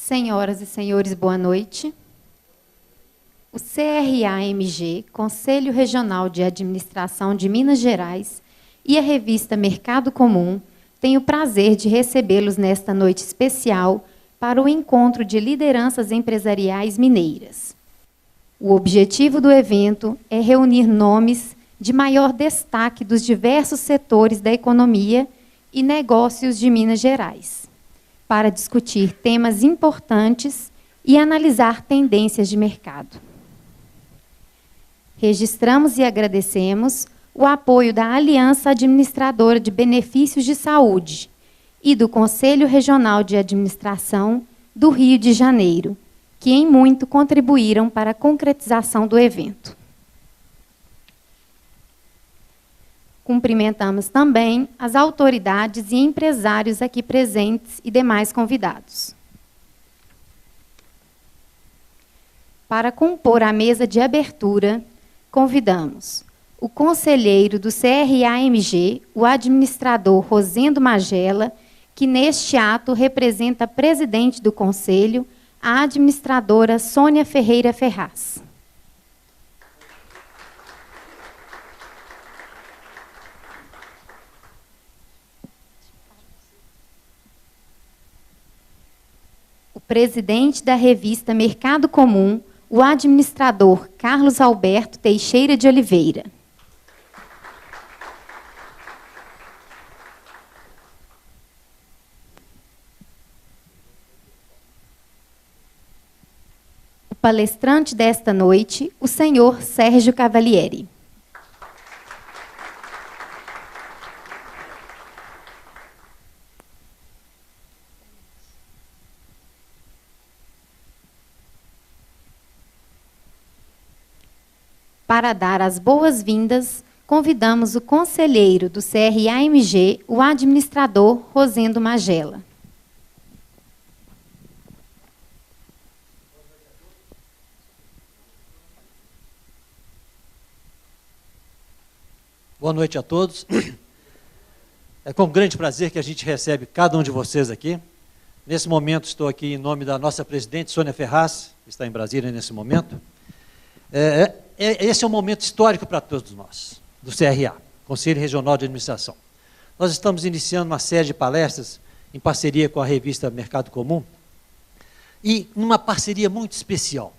Senhoras e senhores, boa noite. O CRA-MG, Conselho Regional de Administração de Minas Gerais, e a revista Mercado Comum têm o prazer de recebê-los nesta noite especial para o encontro de lideranças empresariais mineiras. O objetivo do evento é reunir nomes de maior destaque dos diversos setores da economia e negócios de Minas Gerais, para discutir temas importantes e analisar tendências de mercado. Registramos e agradecemos o apoio da Aliança Administradora de Benefícios de Saúde e do Conselho Regional de Administração do Rio de Janeiro, que em muito contribuíram para a concretização do evento. Cumprimentamos também as autoridades e empresários aqui presentes e demais convidados. Para compor a mesa de abertura, convidamos o conselheiro do CRA-MG, o administrador Rosendo Magela, que neste ato representa a presidente do conselho, a administradora Sônia Ferreira Ferraz. O presidente da revista Mercado Comum, o administrador Carlos Alberto Teixeira de Oliveira. O palestrante desta noite, o senhor Sérgio Cavalieri. Para dar as boas-vindas, convidamos o conselheiro do CRA-MG, o administrador Rosendo Magela. Boa noite a todos. É com grande prazer que a gente recebe cada um de vocês aqui. Nesse momento estou aqui em nome da nossa presidente, Sônia Ferraz, que está em Brasília nesse momento. Esse é um momento histórico para todos nós, do CRA, Conselho Regional de Administração. Nós estamos iniciando uma série de palestras em parceria com a revista Mercado Comum e numa parceria muito especial,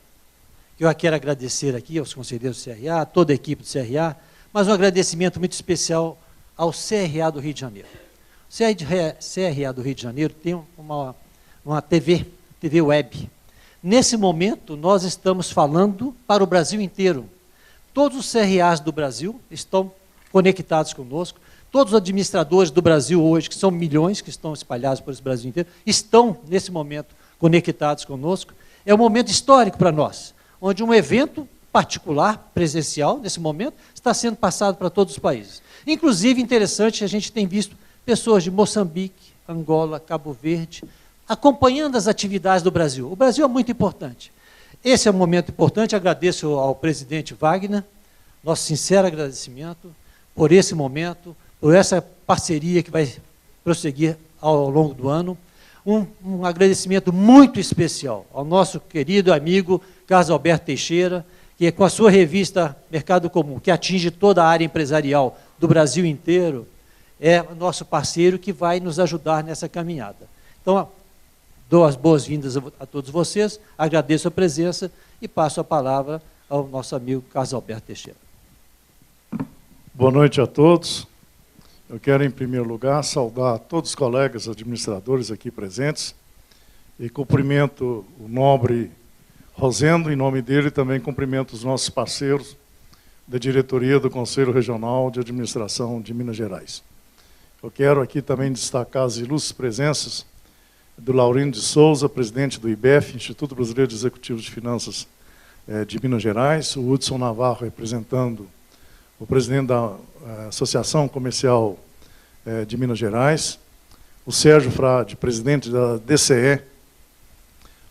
que eu quero agradecer aqui aos conselheiros do CRA, a toda a equipe do CRA, mas um agradecimento muito especial ao CRA do Rio de Janeiro. O CRA do Rio de Janeiro tem uma TV web. Nesse momento, nós estamos falando para o Brasil inteiro. Todos os CRAs do Brasil estão conectados conosco. Todos os administradores do Brasil hoje, que são milhões, que estão espalhados por esse Brasil inteiro, estão, nesse momento, conectados conosco. É um momento histórico para nós, onde um evento particular, presencial, nesse momento, está sendo passado para todos os países. Inclusive, interessante, a gente tem visto pessoas de Moçambique, Angola, Cabo Verde, acompanhando as atividades do Brasil. O Brasil é muito importante. Esse é um momento importante, agradeço ao presidente Wagner, nosso sincero agradecimento por esse momento, por essa parceria que vai prosseguir ao longo do ano. Um agradecimento muito especial ao nosso querido amigo Carlos Alberto Teixeira, que com a sua revista Mercado Comum, que atinge toda a área empresarial do Brasil inteiro, é o nosso parceiro que vai nos ajudar nessa caminhada. Então, dou as boas-vindas a todos vocês, agradeço a presença e passo a palavra ao nosso amigo Carlos Alberto Teixeira. Boa noite a todos. Eu quero, em primeiro lugar, saudar todos os colegas administradores aqui presentes e cumprimento o nobre Rosendo, em nome dele, também cumprimento os nossos parceiros da diretoria do Conselho Regional de Administração de Minas Gerais. Eu quero aqui também destacar as ilustres presenças do Laurindo de Souza, presidente do IBEF, Instituto Brasileiro de Executivos de Finanças de Minas Gerais, o Hudson Navarro, representando o presidente da Associação Comercial de Minas Gerais, o Sérgio Frade, presidente da DCE,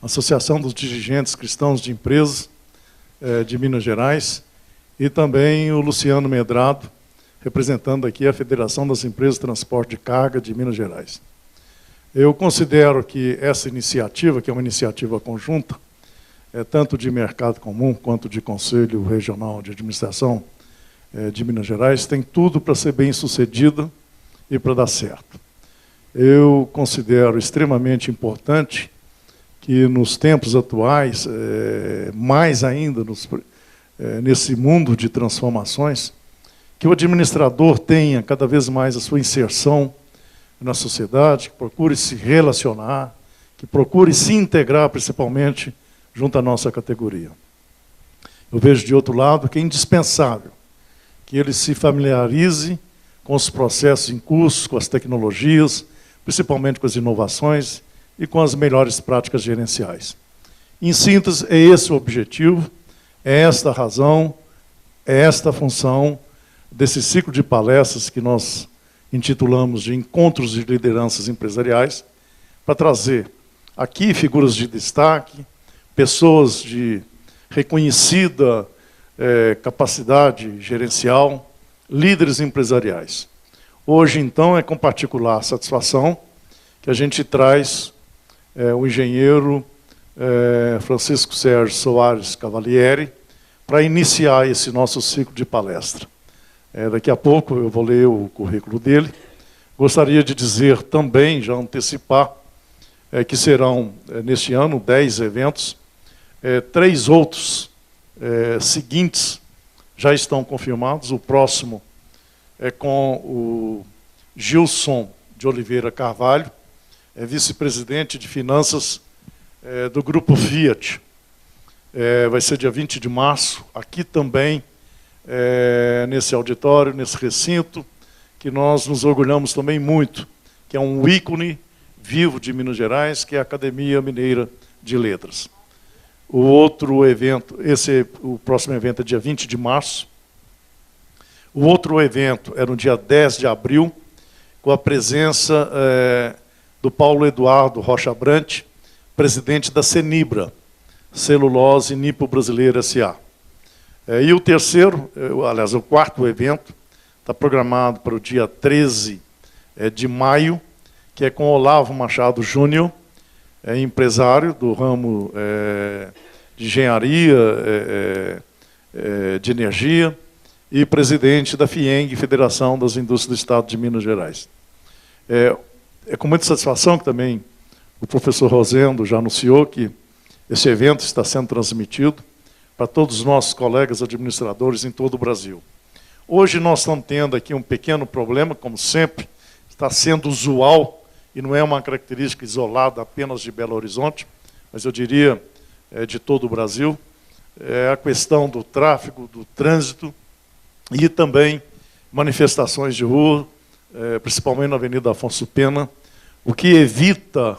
Associação dos Dirigentes Cristãos de Empresas de Minas Gerais, e também o Luciano Medrado, representando aqui a Federação das Empresas de Transporte de Carga de Minas Gerais. Eu considero que essa iniciativa, que é uma iniciativa conjunta, tanto de mercado comum quanto de Conselho Regional de Administração de Minas Gerais, tem tudo para ser bem-sucedida e para dar certo. Eu considero extremamente importante que nos tempos atuais, mais ainda nesse mundo de transformações, que o administrador tenha cada vez mais a sua inserção na sociedade, que procure se relacionar, que procure se integrar, principalmente, junto à nossa categoria. Eu vejo, de outro lado, que é indispensável que ele se familiarize com os processos em curso, com as tecnologias, principalmente com as inovações e com as melhores práticas gerenciais. Em síntese, é esse o objetivo, é esta a razão, é esta a função desse ciclo de palestras que nós intitulamos de Encontros de Lideranças Empresariais, para trazer aqui figuras de destaque, pessoas de reconhecida capacidade gerencial, líderes empresariais. Hoje, então, é com particular satisfação que a gente traz o engenheiro Francisco Sérgio Soares Cavalieri para iniciar esse nosso ciclo de palestra. Daqui a pouco eu vou ler o currículo dele. Gostaria de dizer também, já antecipar, que serão, neste ano, 10 eventos. 3 outros seguintes já estão confirmados. O próximo é com o Gilson de Oliveira Carvalho, vice-presidente de finanças do Grupo Fiat. Vai ser dia 20 de março, aqui também, nesse auditório, nesse recinto, que nós nos orgulhamos também muito, que é um ícone vivo de Minas Gerais, que é a Academia Mineira de Letras. O outro evento, o próximo evento é dia 20 de março. O outro evento é no dia 10 de abril, com a presença do Paulo Eduardo Rocha Brant, presidente da CENIBRA, Celulose Nipo Brasileira S.A. E o terceiro, aliás, o quarto evento, está programado para o dia 13 de maio, que é com Olavo Machado Júnior, empresário do ramo de engenharia, de energia, e presidente da FIENG, Federação das Indústrias do Estado de Minas Gerais. É com muita satisfação que também o professor Rosendo já anunciou que esse evento está sendo transmitido para todos os nossos colegas administradores em todo o Brasil. Hoje nós estamos tendo aqui um pequeno problema, como sempre, está sendo usual, e não é uma característica isolada apenas de Belo Horizonte, mas eu diria de todo o Brasil, é a questão do tráfego, do trânsito, e também manifestações de rua, principalmente na Avenida Afonso Pena, o que evita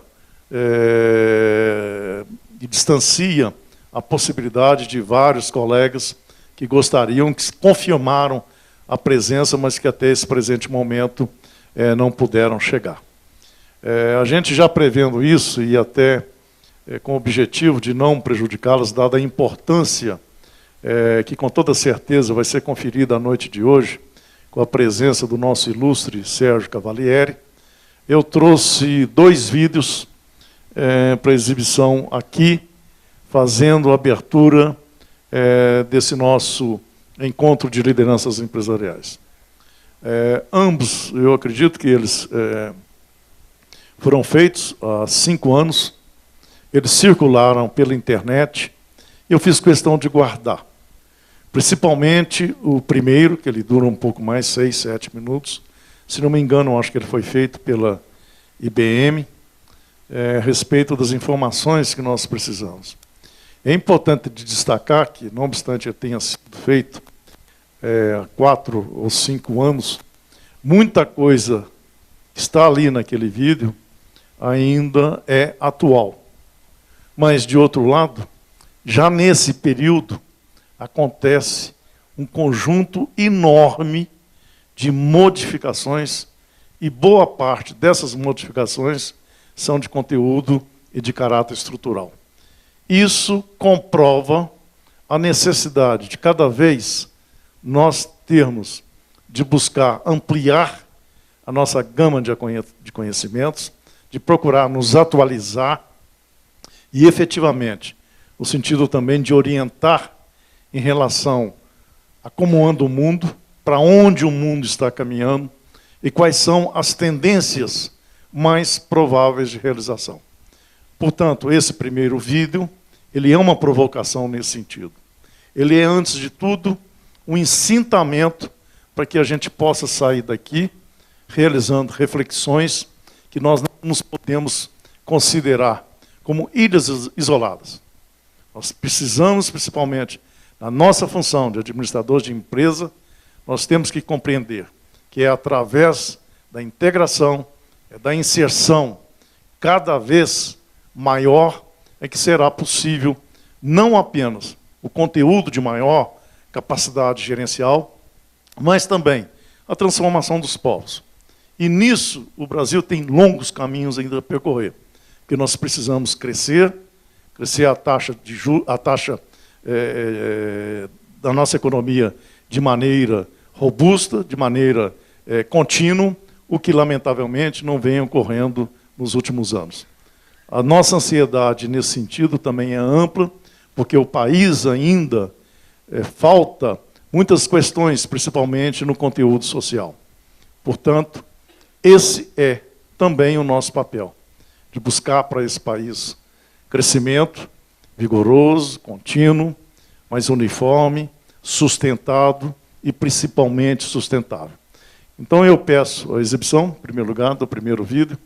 e distancia a possibilidade de vários colegas que gostariam, que confirmaram a presença, mas que até esse presente momento não puderam chegar. A gente já prevendo isso, e até com o objetivo de não prejudicá-las, dada a importância que com toda certeza vai ser conferida à noite de hoje, com a presença do nosso ilustre Sérgio Cavalieri, eu trouxe 2 vídeos para exibição aqui, fazendo a abertura desse nosso encontro de lideranças empresariais. Ambos, eu acredito que eles foram feitos há 5 anos, eles circularam pela internet, e eu fiz questão de guardar. Principalmente o primeiro, que ele dura um pouco mais, 6, 7 minutos, se não me engano, acho que ele foi feito pela IBM, a respeito das informações que nós precisamos. É importante de destacar que, não obstante eu tenha sido feito há 4 ou 5 anos, muita coisa que está ali naquele vídeo ainda é atual. Mas, de outro lado, já nesse período, acontece um conjunto enorme de modificações, e boa parte dessas modificações são de conteúdo e de caráter estrutural. Isso comprova a necessidade de cada vez nós termos de buscar ampliar a nossa gama de conhecimentos, de procurar nos atualizar e, efetivamente, no sentido também de orientar em relação a como anda o mundo, para onde o mundo está caminhando e quais são as tendências mais prováveis de realização. Portanto, esse primeiro vídeo, ele é uma provocação nesse sentido. Ele é, antes de tudo, um incitamento para que a gente possa sair daqui realizando reflexões que nós não nos podemos considerar como ilhas isoladas. Nós precisamos, principalmente, na nossa função de administradores de empresa, nós temos que compreender que é através da integração, da inserção cada vez maior, é que será possível não apenas o conteúdo de maior capacidade gerencial, mas também a transformação dos povos. E nisso o Brasil tem longos caminhos ainda a percorrer, porque nós precisamos crescer a taxa da nossa economia de maneira robusta, de maneira contínua, o que lamentavelmente não vem ocorrendo nos últimos anos. A nossa ansiedade nesse sentido também é ampla, porque o país ainda falta muitas questões, principalmente no conteúdo social. Portanto, esse é também o nosso papel, de buscar para esse país crescimento vigoroso, contínuo, mas uniforme, sustentado e principalmente sustentável. Então eu peço a exibição, em primeiro lugar, do primeiro vídeo.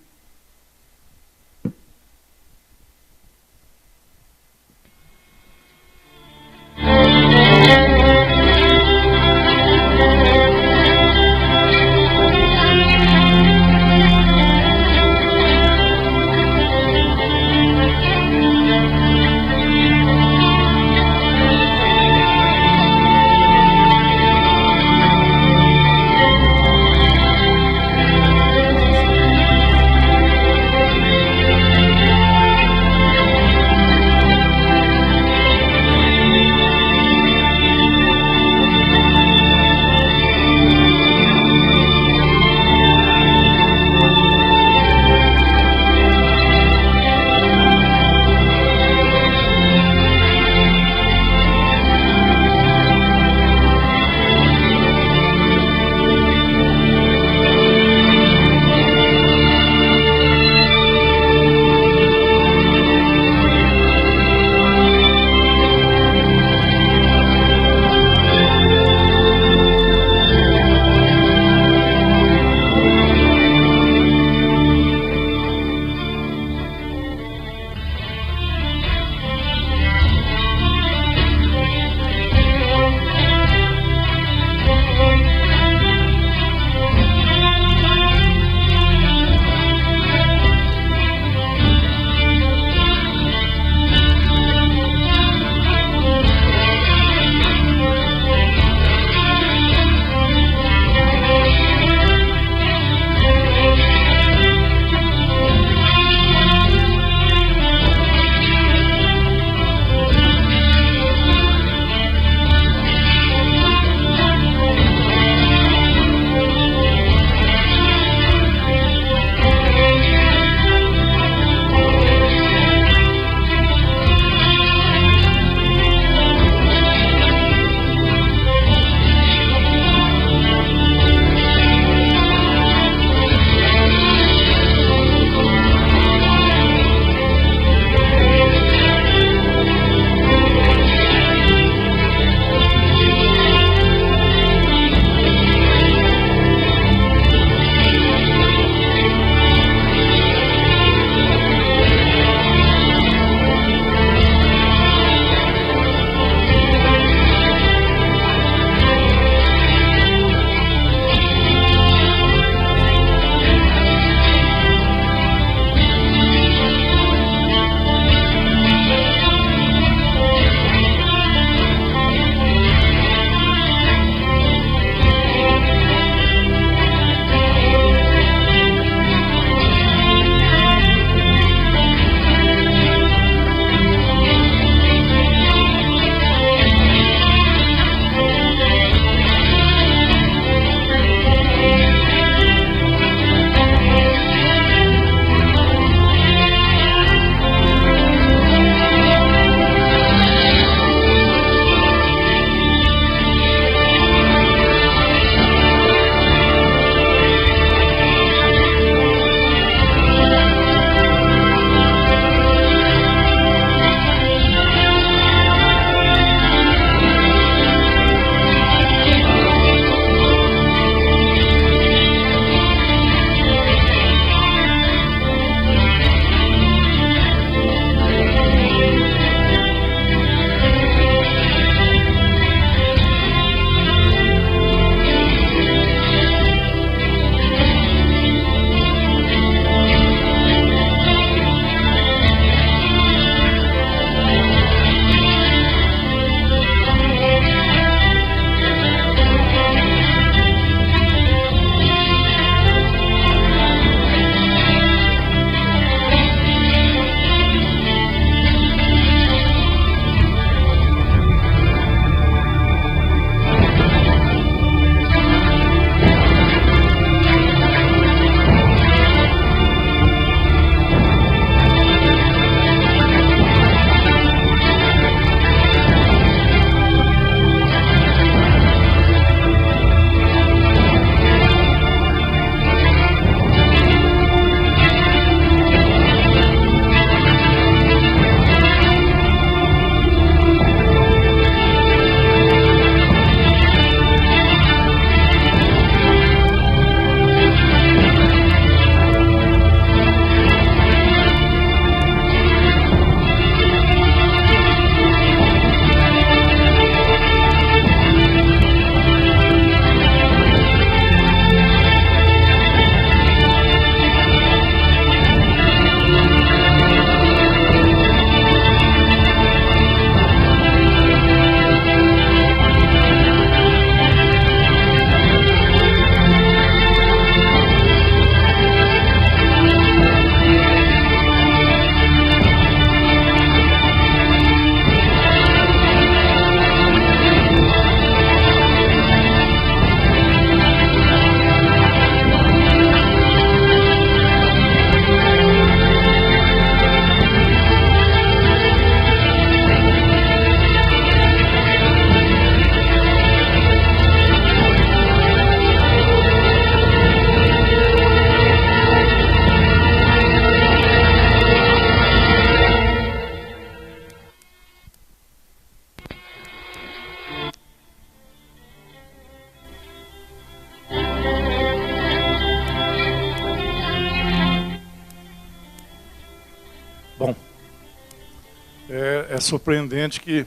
É surpreendente que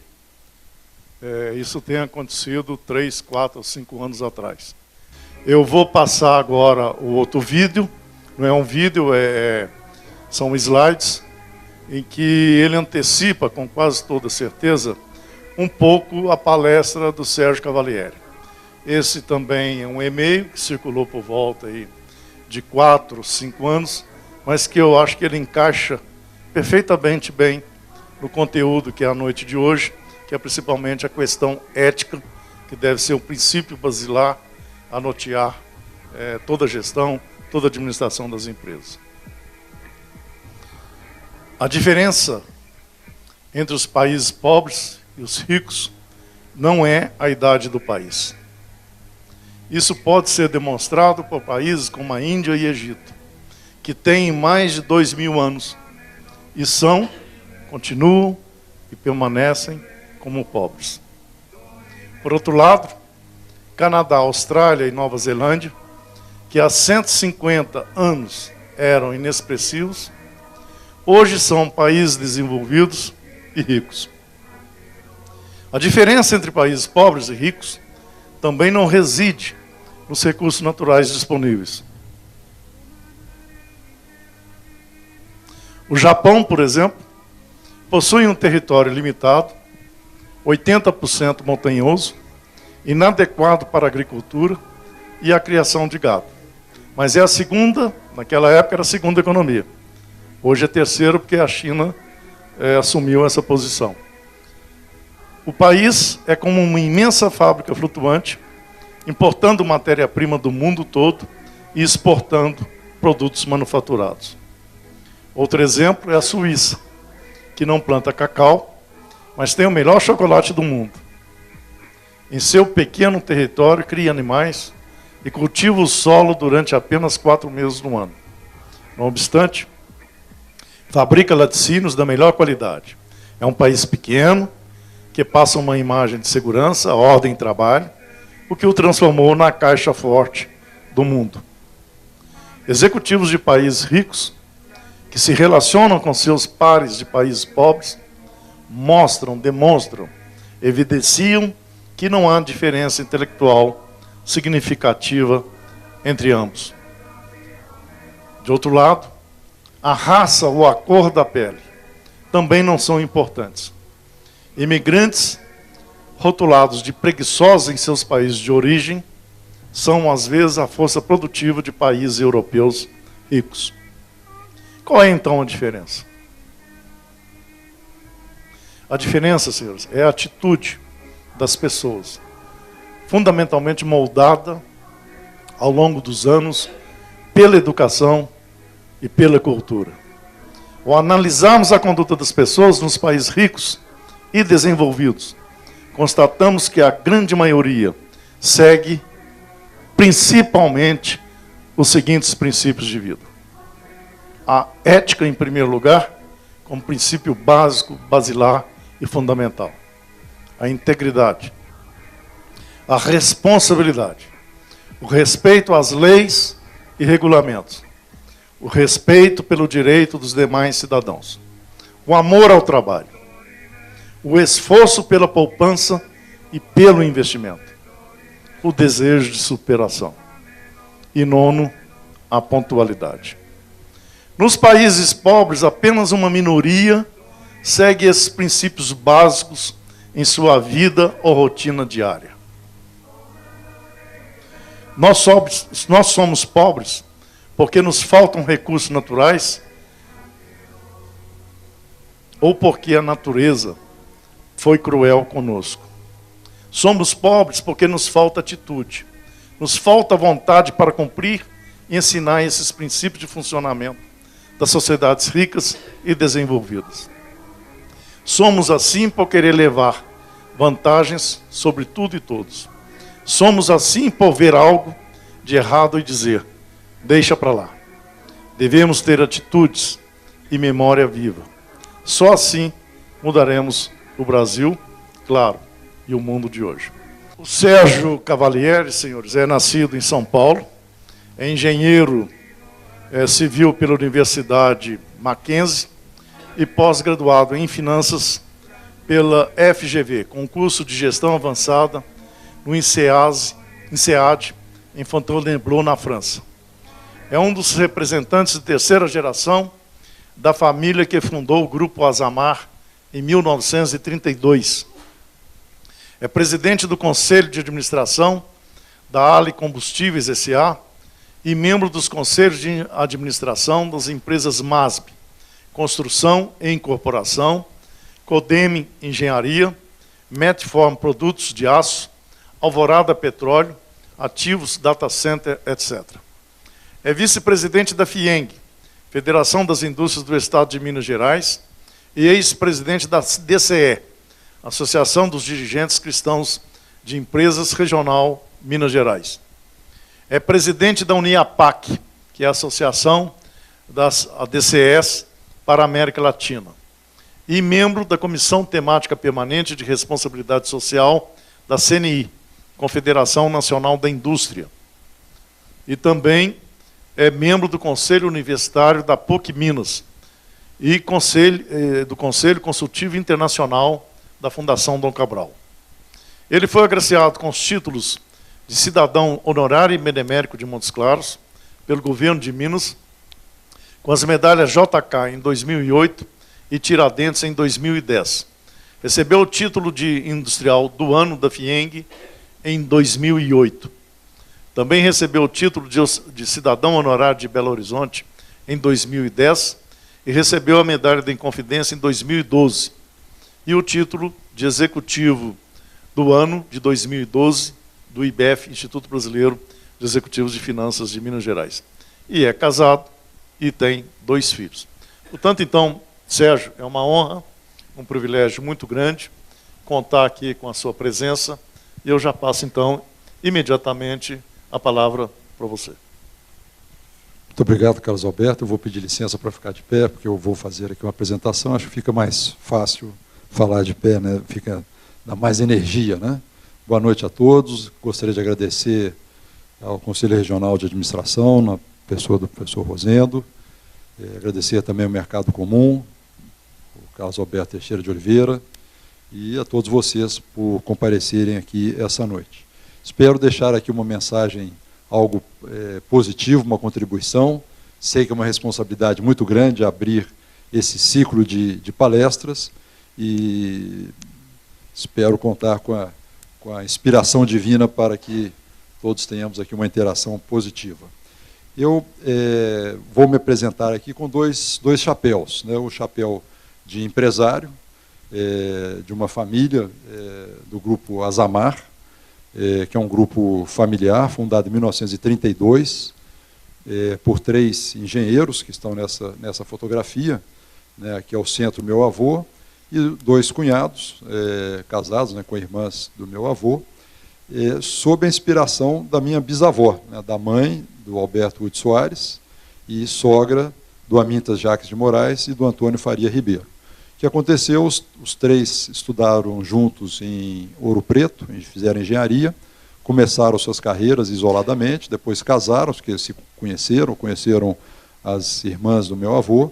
isso tenha acontecido 3, 4 ou 5 anos atrás. Eu vou passar agora o outro vídeo, não é um vídeo, são slides, em que ele antecipa, com quase toda certeza, um pouco a palestra do Sérgio Cavalieri. Esse também é um e-mail que circulou por volta aí de 4, 5 anos, mas que eu acho que ele encaixa perfeitamente bem no conteúdo que é a noite de hoje, que é principalmente a questão ética, que deve ser o princípio basilar a nortear toda a gestão, toda a administração das empresas. A diferença entre os países pobres e os ricos não é a idade do país. Isso pode ser demonstrado por países como a Índia e Egito, que têm mais de 2.000 anos e continuam e permanecem como pobres. Por outro lado, Canadá, Austrália e Nova Zelândia, que há 150 anos eram inexpressivos, hoje são países desenvolvidos e ricos. A diferença entre países pobres e ricos também não reside nos recursos naturais disponíveis. O Japão, por exemplo, possui um território limitado, 80% montanhoso, inadequado para a agricultura e a criação de gado. Mas é a segunda, naquela época era a segunda economia. Hoje é terceira porque a China assumiu essa posição. O país é como uma imensa fábrica flutuante, importando matéria-prima do mundo todo e exportando produtos manufaturados. Outro exemplo é a Suíça, que não planta cacau, mas tem o melhor chocolate do mundo. Em seu pequeno território, cria animais e cultiva o solo durante apenas 4 meses no ano. Não obstante, fabrica laticínios da melhor qualidade. É um país pequeno, que passa uma imagem de segurança, ordem e trabalho, o que o transformou na caixa forte do mundo. Executivos de países ricos, que se relacionam com seus pares de países pobres, demonstram, evidenciam que não há diferença intelectual significativa entre ambos. De outro lado, a raça ou a cor da pele também não são importantes. Imigrantes rotulados de preguiçosos em seus países de origem são, às vezes, a força produtiva de países europeus ricos. Qual é, então, a diferença? A diferença, senhores, é a atitude das pessoas, fundamentalmente moldada ao longo dos anos pela educação e pela cultura. Ao analisarmos a conduta das pessoas nos países ricos e desenvolvidos, constatamos que a grande maioria segue principalmente os seguintes princípios de vida. A ética, em primeiro lugar, como princípio básico, basilar e fundamental. A integridade. A responsabilidade. O respeito às leis e regulamentos. O respeito pelo direito dos demais cidadãos. O amor ao trabalho. O esforço pela poupança e pelo investimento. O desejo de superação. E nono, a pontualidade. Nos países pobres, apenas uma minoria segue esses princípios básicos em sua vida ou rotina diária. Nós somos pobres porque nos faltam recursos naturais ou porque a natureza foi cruel conosco. Somos pobres porque nos falta atitude, nos falta vontade para cumprir e ensinar esses princípios de funcionamento das sociedades ricas e desenvolvidas. Somos assim por querer levar vantagens sobre tudo e todos. Somos assim por ver algo de errado e dizer, deixa para lá. Devemos ter atitudes e memória viva. Só assim mudaremos o Brasil, claro, e o mundo de hoje. O Sérgio Cavalieri, senhores, é nascido em São Paulo, é engenheiro civil pela Universidade Mackenzie e pós-graduado em finanças pela FGV, Concurso de Gestão Avançada, no INSEAD, em Fontainebleau, na França. É um dos representantes de terceira geração da família que fundou o Grupo Azamar em 1932. É presidente do Conselho de Administração da Ali Combustíveis S.A. e membro dos Conselhos de Administração das empresas MASB, Construção e Incorporação, Codem Engenharia, Metform Produtos de Aço, Alvorada Petróleo, Ativos, Data Center, etc. É vice-presidente da FIENG, Federação das Indústrias do Estado de Minas Gerais, e ex-presidente da DCE, Associação dos Dirigentes Cristãos de Empresas Regional Minas Gerais. É presidente da Uniapac, que é a Associação das ADCEs para a América Latina, e membro da Comissão Temática Permanente de Responsabilidade Social da CNI, Confederação Nacional da Indústria. E também é membro do Conselho Universitário da PUC Minas e do Conselho Consultivo Internacional da Fundação Dom Cabral. Ele foi agraciado com os títulos de cidadão honorário e benemérito de Montes Claros, pelo governo de Minas, com as medalhas JK em 2008 e Tiradentes em 2010. Recebeu o título de industrial do ano da FIENG em 2008. Também recebeu o título de cidadão honorário de Belo Horizonte em 2010 e recebeu a medalha da Inconfidência em 2012 e o título de executivo do ano de 2012 do IBEF, Instituto Brasileiro de Executivos de Finanças de Minas Gerais. E é casado e tem 2 filhos. Portanto, então, Sérgio, é uma honra, um privilégio muito grande contar aqui com a sua presença e eu já passo, então, imediatamente a palavra para você. Muito obrigado, Carlos Alberto. Eu vou pedir licença para ficar de pé, porque eu vou fazer aqui uma apresentação. Acho que fica mais fácil falar de pé, né? Dá mais energia, né? Boa noite a todos. Gostaria de agradecer ao Conselho Regional de Administração, na pessoa do professor Rosendo. Agradecer também ao Mercado Comum, o Carlos Alberto Teixeira de Oliveira, e a todos vocês por comparecerem aqui essa noite. Espero deixar aqui uma mensagem, algo positivo, uma contribuição. Sei que é uma responsabilidade muito grande abrir esse ciclo de palestras e espero contar com a inspiração divina para que todos tenhamos aqui uma interação positiva. Eu vou me apresentar aqui com dois chapéus, né? O chapéu de empresário, de uma família do grupo Azamar, que é um grupo familiar, fundado em 1932, por 3 engenheiros que estão nessa fotografia, né? Aqui é o centro meu avô, e 2 cunhados, casados, né, com irmãs do meu avô, sob a inspiração da minha bisavó, né, da mãe do Alberto Udi Soares, e sogra do Amintas Jacques de Moraes e do Antônio Faria Ribeiro. O que aconteceu, os 3 estudaram juntos em Ouro Preto, fizeram engenharia, começaram suas carreiras isoladamente, depois casaram, porque se conheceram as irmãs do meu avô,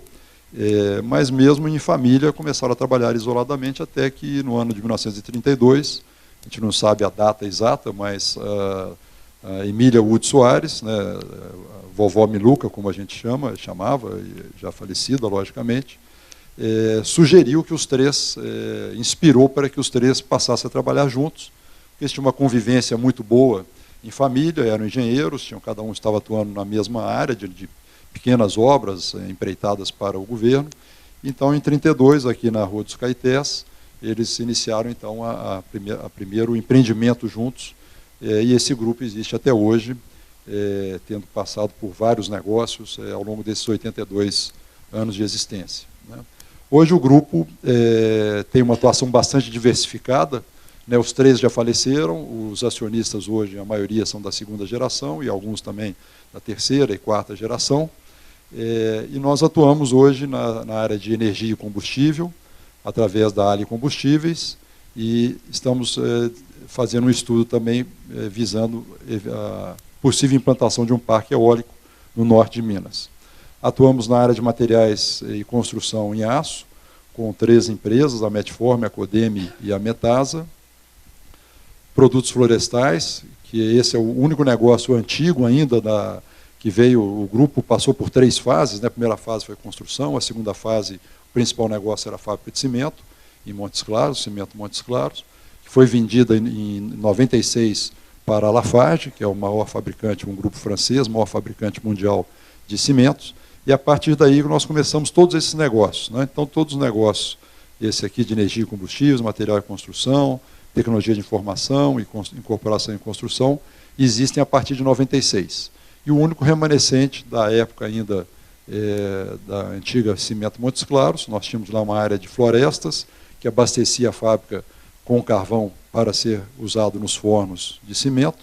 mas mesmo em família começaram a trabalhar isoladamente até que no ano de 1932, a gente não sabe a data exata, mas a Emília Udi Soares, né, a vovó Miluca, como a gente chamava, já falecida, logicamente, sugeriu que os 3, inspirou para que os 3 passassem a trabalhar juntos, porque eles tinham uma convivência muito boa em família, eram engenheiros, cada um estava atuando na mesma área de pequenas obras empreitadas para o governo. Então, em 1932, aqui na Rua dos Caetés, eles iniciaram então a primeiro empreendimento juntos, e esse grupo existe até hoje, tendo passado por vários negócios ao longo desses 82 anos de existência, né? Hoje o grupo tem uma atuação bastante diversificada, né? Os 3 já faleceram, os acionistas hoje, a maioria são da 2ª geração e alguns também da 3ª e 4ª geração. E nós atuamos hoje na área de energia e combustível, através da Ali Combustíveis, e estamos fazendo um estudo também visando a possível implantação de um parque eólico no norte de Minas. Atuamos na área de materiais e construção em aço, com 3 empresas, a Metform, a Codeme e a Metasa. Produtos florestais, que esse é o único negócio antigo ainda que veio, o grupo passou por 3 fases, né? A primeira fase foi construção, a segunda fase, o principal negócio era a fábrica de cimento, em Montes Claros, Cimento Montes Claros, que foi vendida em 96 para a Lafarge, que é o maior fabricante, um grupo francês, maior fabricante mundial de cimentos, e a partir daí nós começamos todos esses negócios, né? Então, todos os negócios, esse aqui de energia e combustíveis, material e construção, tecnologia de informação e incorporação em construção, existem a partir de 96. E o único remanescente da época ainda da antiga Cimento Montes Claros, nós tínhamos lá uma área de florestas, que abastecia a fábrica com carvão para ser usado nos fornos de cimento.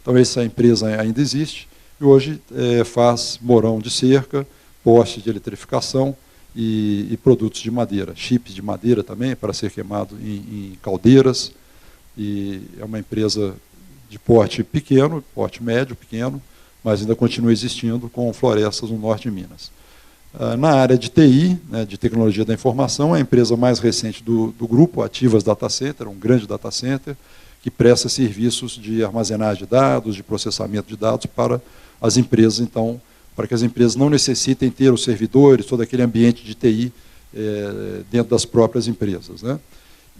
Então, essa empresa ainda existe, e hoje faz morão de cerca, poste de eletrificação e produtos de madeira, chips de madeira também, para ser queimado em caldeiras. E é uma empresa de porte pequeno, porte médio, pequeno, mas ainda continua existindo com florestas no norte de Minas. Na área de TI, né, de tecnologia da informação, é a empresa mais recente do grupo, Ativas Data Center, um grande data center, que presta serviços de armazenagem de dados, de processamento de dados para as empresas, então, para que as empresas não necessitem ter os servidores, todo aquele ambiente de TI dentro das próprias empresas, né?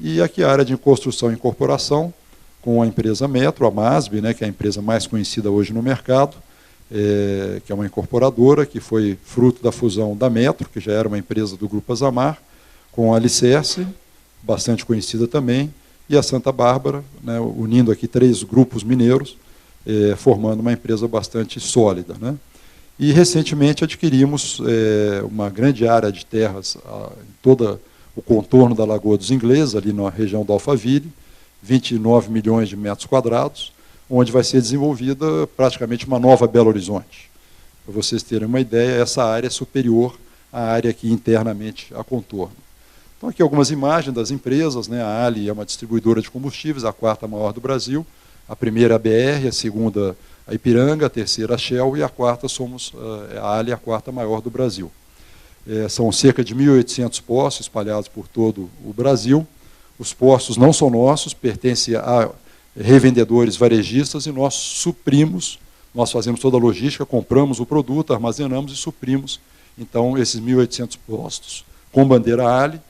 E aqui a área de construção e incorporação, com a empresa Metro, a MASB, né, que é a empresa mais conhecida hoje no mercado, que é uma incorporadora, que foi fruto da fusão da Metro, que já era uma empresa do Grupo Azamar, com a Alicerce, bastante conhecida também, e a Santa Bárbara, né, unindo aqui 3 grupos mineiros, formando uma empresa bastante sólida, né? E recentemente adquirimos uma grande área de terras em todo o contorno da Lagoa dos Ingleses, ali na região do Alphaville, 29 milhões de metros quadrados, onde vai ser desenvolvida praticamente uma nova Belo Horizonte. Para vocês terem uma ideia, essa área é superior à área aqui internamente a contorno. Então, aqui algumas imagens das empresas, né? A Ali é uma distribuidora de combustíveis, a 4ª maior do Brasil, a primeira a BR, a segunda a Ipiranga, a terceira a Shell e a 4ª somos a Ali, a 4ª maior do Brasil. São cerca de 1.800 postos espalhados por todo o Brasil. Os postos não são nossos, pertencem a revendedores varejistas e nós suprimos, nós fazemos toda a logística, compramos o produto, armazenamos e suprimos, então, esses 1.800 postos com bandeira Ali,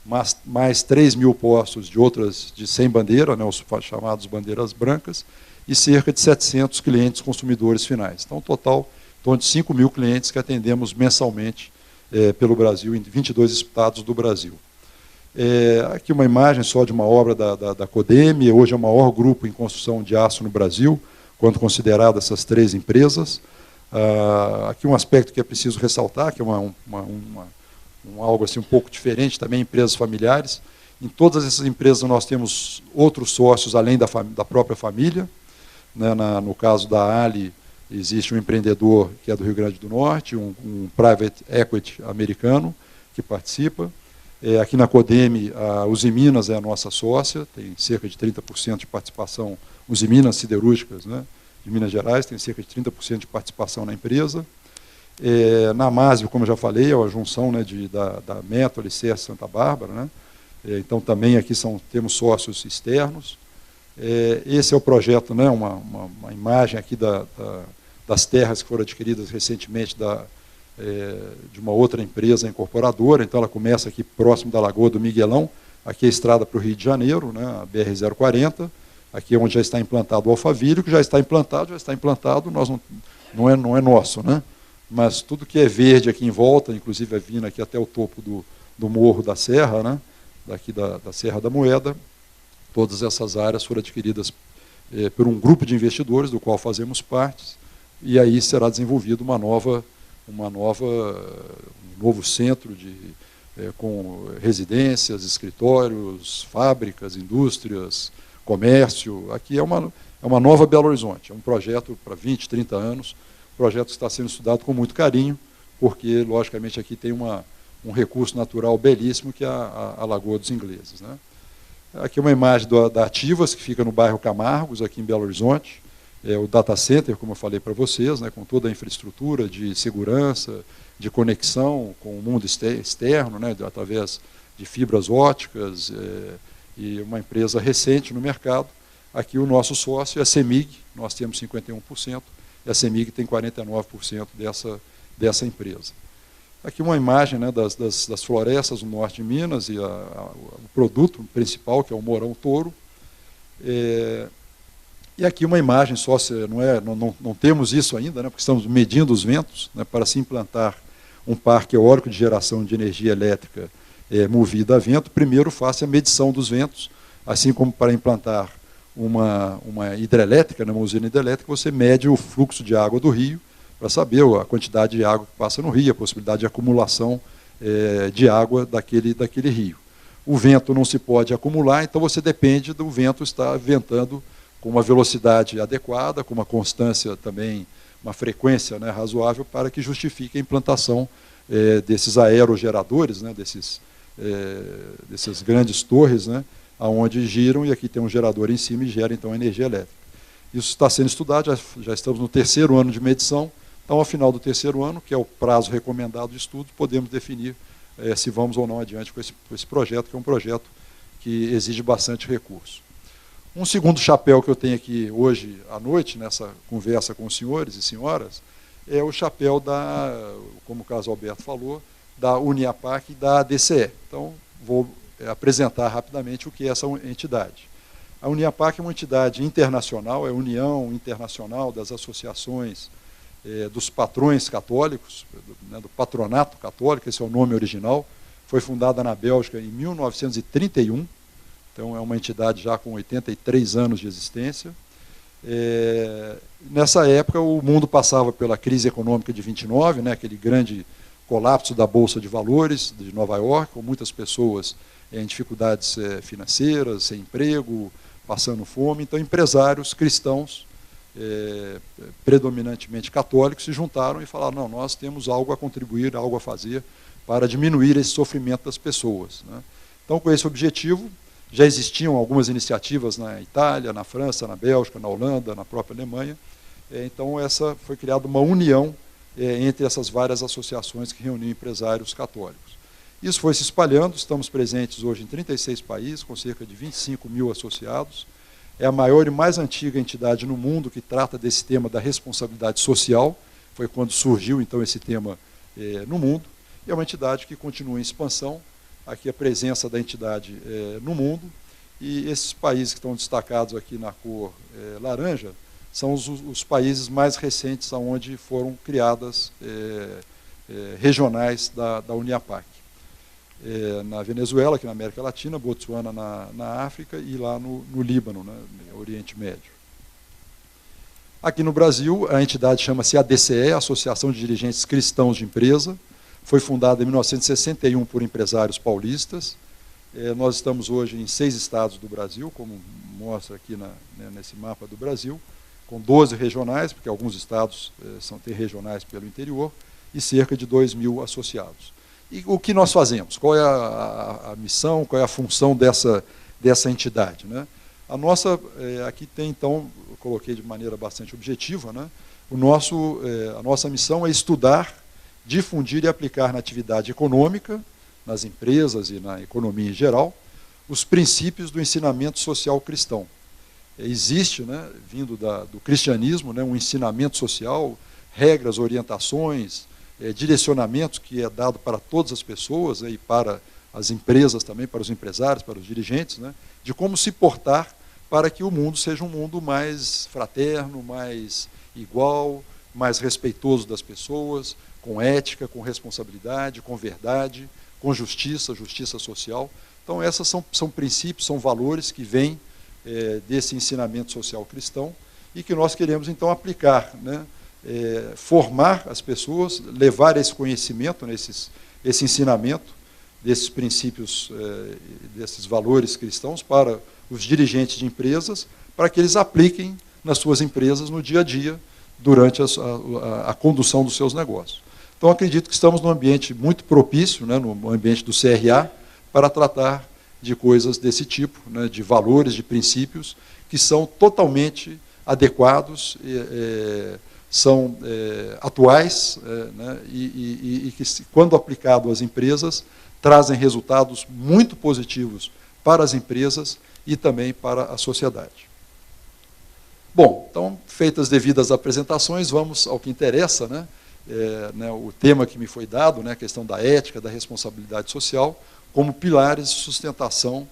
mais 3.000 postos de outras de sem bandeira, né, os chamados bandeiras brancas, e cerca de 700 clientes consumidores finais. Então, total, em torno de 5.000 clientes que atendemos mensalmente pelo Brasil, em 22 estados do Brasil. Aqui uma imagem só de uma obra da Codeme, hoje é o maior grupo em construção de aço no Brasil, quando considerado essas 3 empresas. Aqui um aspecto que é preciso ressaltar, que é algo assim um pouco diferente, também empresas familiares. Em todas essas empresas nós temos outros sócios, além da própria família. Né, no caso da Ali, existe um empreendedor que é do Rio Grande do Norte, um private equity americano que participa. Aqui na Codeme, a Usiminas é a nossa sócia, tem cerca de 30% de participação, Usiminas Siderúrgicas, né, de Minas Gerais, tem cerca de 30% de participação na empresa. Na MASB, como eu já falei, é a junção, né, da Metro, Alicerce, Santa Bárbara, né, então também aqui temos sócios externos. Esse é o projeto, né, uma imagem aqui das terras que foram adquiridas recentemente de uma outra empresa incorporadora. Então ela começa aqui próximo da Lagoa do Miguelão, aqui é a estrada para o Rio de Janeiro, né, a BR-040, aqui é onde já está implantado o Alphaville, que já está implantado, não é nosso, né? Mas tudo que é verde aqui em volta, inclusive vindo aqui até o topo do Morro da Serra, né, daqui da Serra da Moeda, todas essas áreas foram adquiridas por um grupo de investidores, do qual fazemos parte, e aí será desenvolvido um novo centro com residências, escritórios, fábricas, indústrias, comércio. Aqui é uma nova Belo Horizonte, é um projeto para 20, 30 anos, um projeto que está sendo estudado com muito carinho, porque, logicamente, aqui tem um recurso natural belíssimo, que é a Lagoa dos Ingleses, né? Aqui uma imagem da Ativas, que fica no bairro Camargos, aqui em Belo Horizonte. O data center, como eu falei para vocês, né, com toda a infraestrutura de segurança, de conexão com o mundo externo, né, através de fibras óticas, e uma empresa recente no mercado. Aqui o nosso sócio é a CEMIG, nós temos 51%, e a CEMIG tem 49% dessa empresa. Aqui uma imagem, né, das florestas no norte de Minas e o produto principal, que é o mourão touro. E aqui uma imagem só, não temos isso ainda, né, porque estamos medindo os ventos, né, para se implantar um parque eólico de geração de energia elétrica movida a vento. Primeiro faça a medição dos ventos, assim como para implantar uma hidrelétrica, né, uma usina hidrelétrica, você mede o fluxo de água do rio, para saber a quantidade de água que passa no rio, a possibilidade de acumulação de água daquele rio. O vento não se pode acumular, então você depende do vento estar ventando com uma velocidade adequada, com uma constância também, uma frequência, né, razoável, para que justifique a implantação desses aerogeradores, né, dessas grandes torres, né, onde giram, e aqui tem um gerador em cima e gera então energia elétrica. Isso está sendo estudado, já estamos no 3º ano de medição. Então, ao final do 3º ano, que é o prazo recomendado de estudo, podemos definir se vamos ou não adiante com esse projeto, que é um projeto que exige bastante recurso. Um segundo chapéu que eu tenho aqui hoje à noite, nessa conversa com os senhores e senhoras, é o chapéu como o Carlos Alberto falou, da Uniapac e da DCE. Então, vou apresentar rapidamente o que é essa entidade. A Uniapac é uma entidade internacional, é a União Internacional das Associações dos Patrões Católicos, do Patronato Católico, esse é o nome original, foi fundada na Bélgica em 1931, então é uma entidade já com 83 anos de existência. Nessa época, o mundo passava pela crise econômica de 29, né, aquele grande colapso da Bolsa de Valores de Nova York, com muitas pessoas em dificuldades financeiras, sem emprego, passando fome. Então, empresários cristãos, predominantemente católicos, se juntaram e falaram: não, nós temos algo a contribuir, algo a fazer para diminuir esse sofrimento das pessoas, né? Então, com esse objetivo, já existiam algumas iniciativas na Itália, na França, na Bélgica, na Holanda, na própria Alemanha. Então, foi criada uma união entre essas várias associações que reuniam empresários católicos. Isso foi se espalhando, estamos presentes hoje em 36 países, com cerca de 25 mil associados. É a maior e mais antiga entidade no mundo que trata desse tema da responsabilidade social. Foi quando surgiu, então, esse tema no mundo. E é uma entidade que continua em expansão. Aqui a presença da entidade no mundo. E esses países que estão destacados aqui na cor laranja são os países mais recentes onde foram criadas regionais da Uniapac. Na Venezuela, aqui na América Latina, Botsuana na África e lá no Líbano, né, no Oriente Médio. Aqui no Brasil, a entidade chama-se ADCE, Associação de Dirigentes Cristãos de Empresa. Foi fundada em 1961 por empresários paulistas. Nós estamos hoje em 6 estados do Brasil, como mostra aqui nesse mapa do Brasil, com 12 regionais, porque alguns estados têm regionais pelo interior, e cerca de 2.000 associados. E o que nós fazemos? Qual é a missão, qual é a função dessa entidade, né? A nossa, aqui tem, então, eu coloquei de maneira bastante objetiva, né? A nossa missão é estudar, difundir e aplicar na atividade econômica, nas empresas e na economia em geral, os princípios do ensinamento social cristão. Existe, né, vindo do cristianismo, né, um ensinamento social, regras, orientações, direcionamentos que é dado para todas as pessoas, né, e para as empresas também, para os empresários, para os dirigentes, né, de como se portar para que o mundo seja um mundo mais fraterno, mais igual, mais respeitoso das pessoas, com ética, com responsabilidade, com verdade, com justiça social. Então, esses são princípios, são valores que vêm desse ensinamento social cristão e que nós queremos, então, aplicar, né? Formar as pessoas, levar esse conhecimento, né, esse ensinamento desses princípios, desses valores cristãos para os dirigentes de empresas, para que eles apliquem nas suas empresas no dia a dia, durante a condução dos seus negócios. Então, acredito que estamos num ambiente muito propício, né, no ambiente do CRA, para tratar de coisas desse tipo, né, de valores, de princípios, que são totalmente adequados, são atuais, né, e que, quando aplicado às empresas, trazem resultados muito positivos para as empresas e também para a sociedade. Bom, então, feitas devidas apresentações, vamos ao que interessa, né? O tema que me foi dado, né, a questão da ética, da responsabilidade social, como pilares de sustentação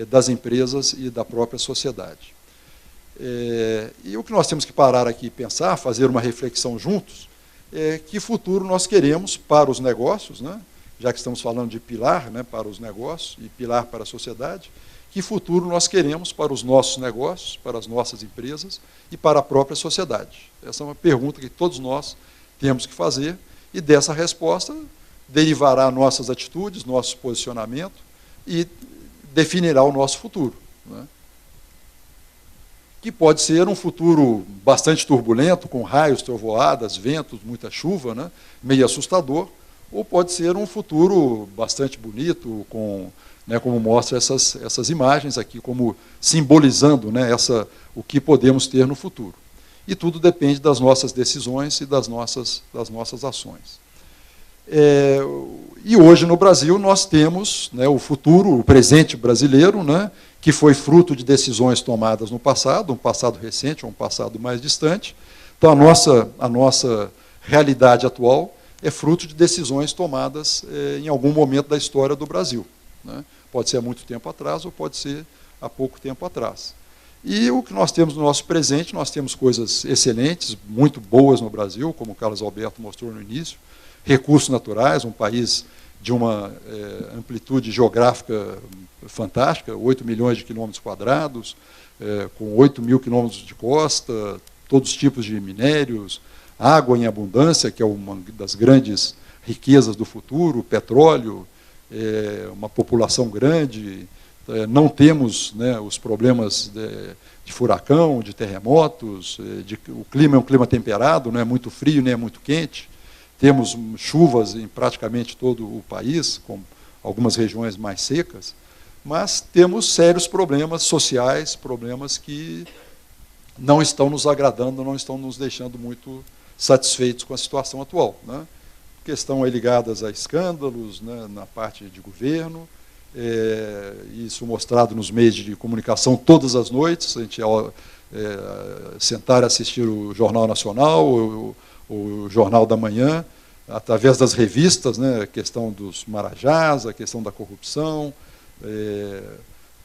das empresas e da própria sociedade. E o que nós temos que parar aqui e pensar, fazer uma reflexão juntos, é que futuro nós queremos para os negócios, né, já que estamos falando de pilar, né, para os negócios e pilar para a sociedade, que futuro nós queremos para os nossos negócios, para as nossas empresas e para a própria sociedade. Essa é uma pergunta que todos nós temos que fazer, e dessa resposta derivará nossas atitudes, nosso posicionamento e definirá o nosso futuro, né? Que pode ser um futuro bastante turbulento, com raios, trovoadas, ventos, muita chuva, né? Meio assustador, ou pode ser um futuro bastante bonito, né, como mostra essas imagens aqui, como simbolizando, né, o que podemos ter no futuro. E tudo depende das nossas decisões e das nossas ações. E hoje no Brasil nós temos, né, o futuro, o presente brasileiro, né, que foi fruto de decisões tomadas no passado, um passado recente ou um passado mais distante. Então a nossa realidade atual é fruto de decisões tomadas em algum momento da história do Brasil, né? Pode ser há muito tempo atrás ou pode ser há pouco tempo atrás. E o que nós temos no nosso presente, nós temos coisas excelentes, muito boas no Brasil, como o Carlos Alberto mostrou no início, recursos naturais, um país de uma amplitude geográfica fantástica, 8 milhões de quilômetros quadrados, com 8 mil quilômetros de costa, todos os tipos de minérios, água em abundância, que é uma das grandes riquezas do futuro, petróleo, uma população grande. Não temos, né, os problemas de furacão, de terremotos, o clima é um clima temperado, não é muito frio nem é muito quente. Temos chuvas em praticamente todo o país, com algumas regiões mais secas, mas temos sérios problemas sociais, problemas que não estão nos agradando, não estão nos deixando muito satisfeitos com a situação atual, né? Questão aí ligadas a escândalos, né, na parte de governo, isso mostrado nos meios de comunicação todas as noites, a gente sentar e assistir o Jornal Nacional, o Jornal da Manhã, através das revistas, né, a questão dos marajás, a questão da corrupção,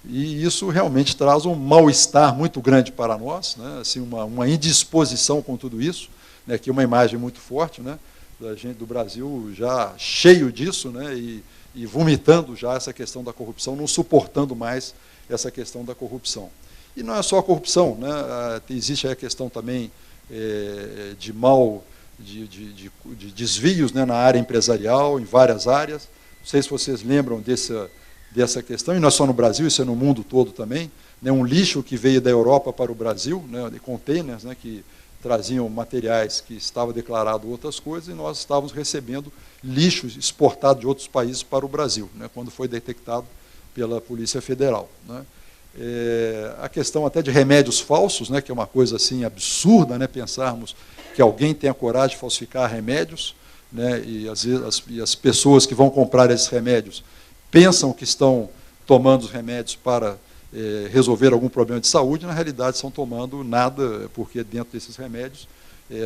e isso realmente traz um mal-estar muito grande para nós, né, assim, uma indisposição com tudo isso, né, aqui uma imagem muito forte, né, da gente do Brasil já cheio disso, né, e vomitando já essa questão da corrupção, não suportando mais essa questão da corrupção. E não é só a corrupção, né, existe aí a questão também de desvios, né, na área empresarial, em várias áreas. Não sei se vocês lembram dessa questão, e não é só no Brasil, isso é no mundo todo também, né, um lixo que veio da Europa para o Brasil, né, de containers, né, que traziam materiais que estava declarado outras coisas, e nós estávamos recebendo lixo exportado de outros países para o Brasil, né, quando foi detectado pela Polícia Federal, né. A questão até de remédios falsos, né, que é uma coisa assim absurda, né, pensarmos que alguém tenha coragem de falsificar remédios, né, e às vezes as pessoas que vão comprar esses remédios pensam que estão tomando os remédios para resolver algum problema de saúde, na realidade estão tomando nada, porque dentro desses remédios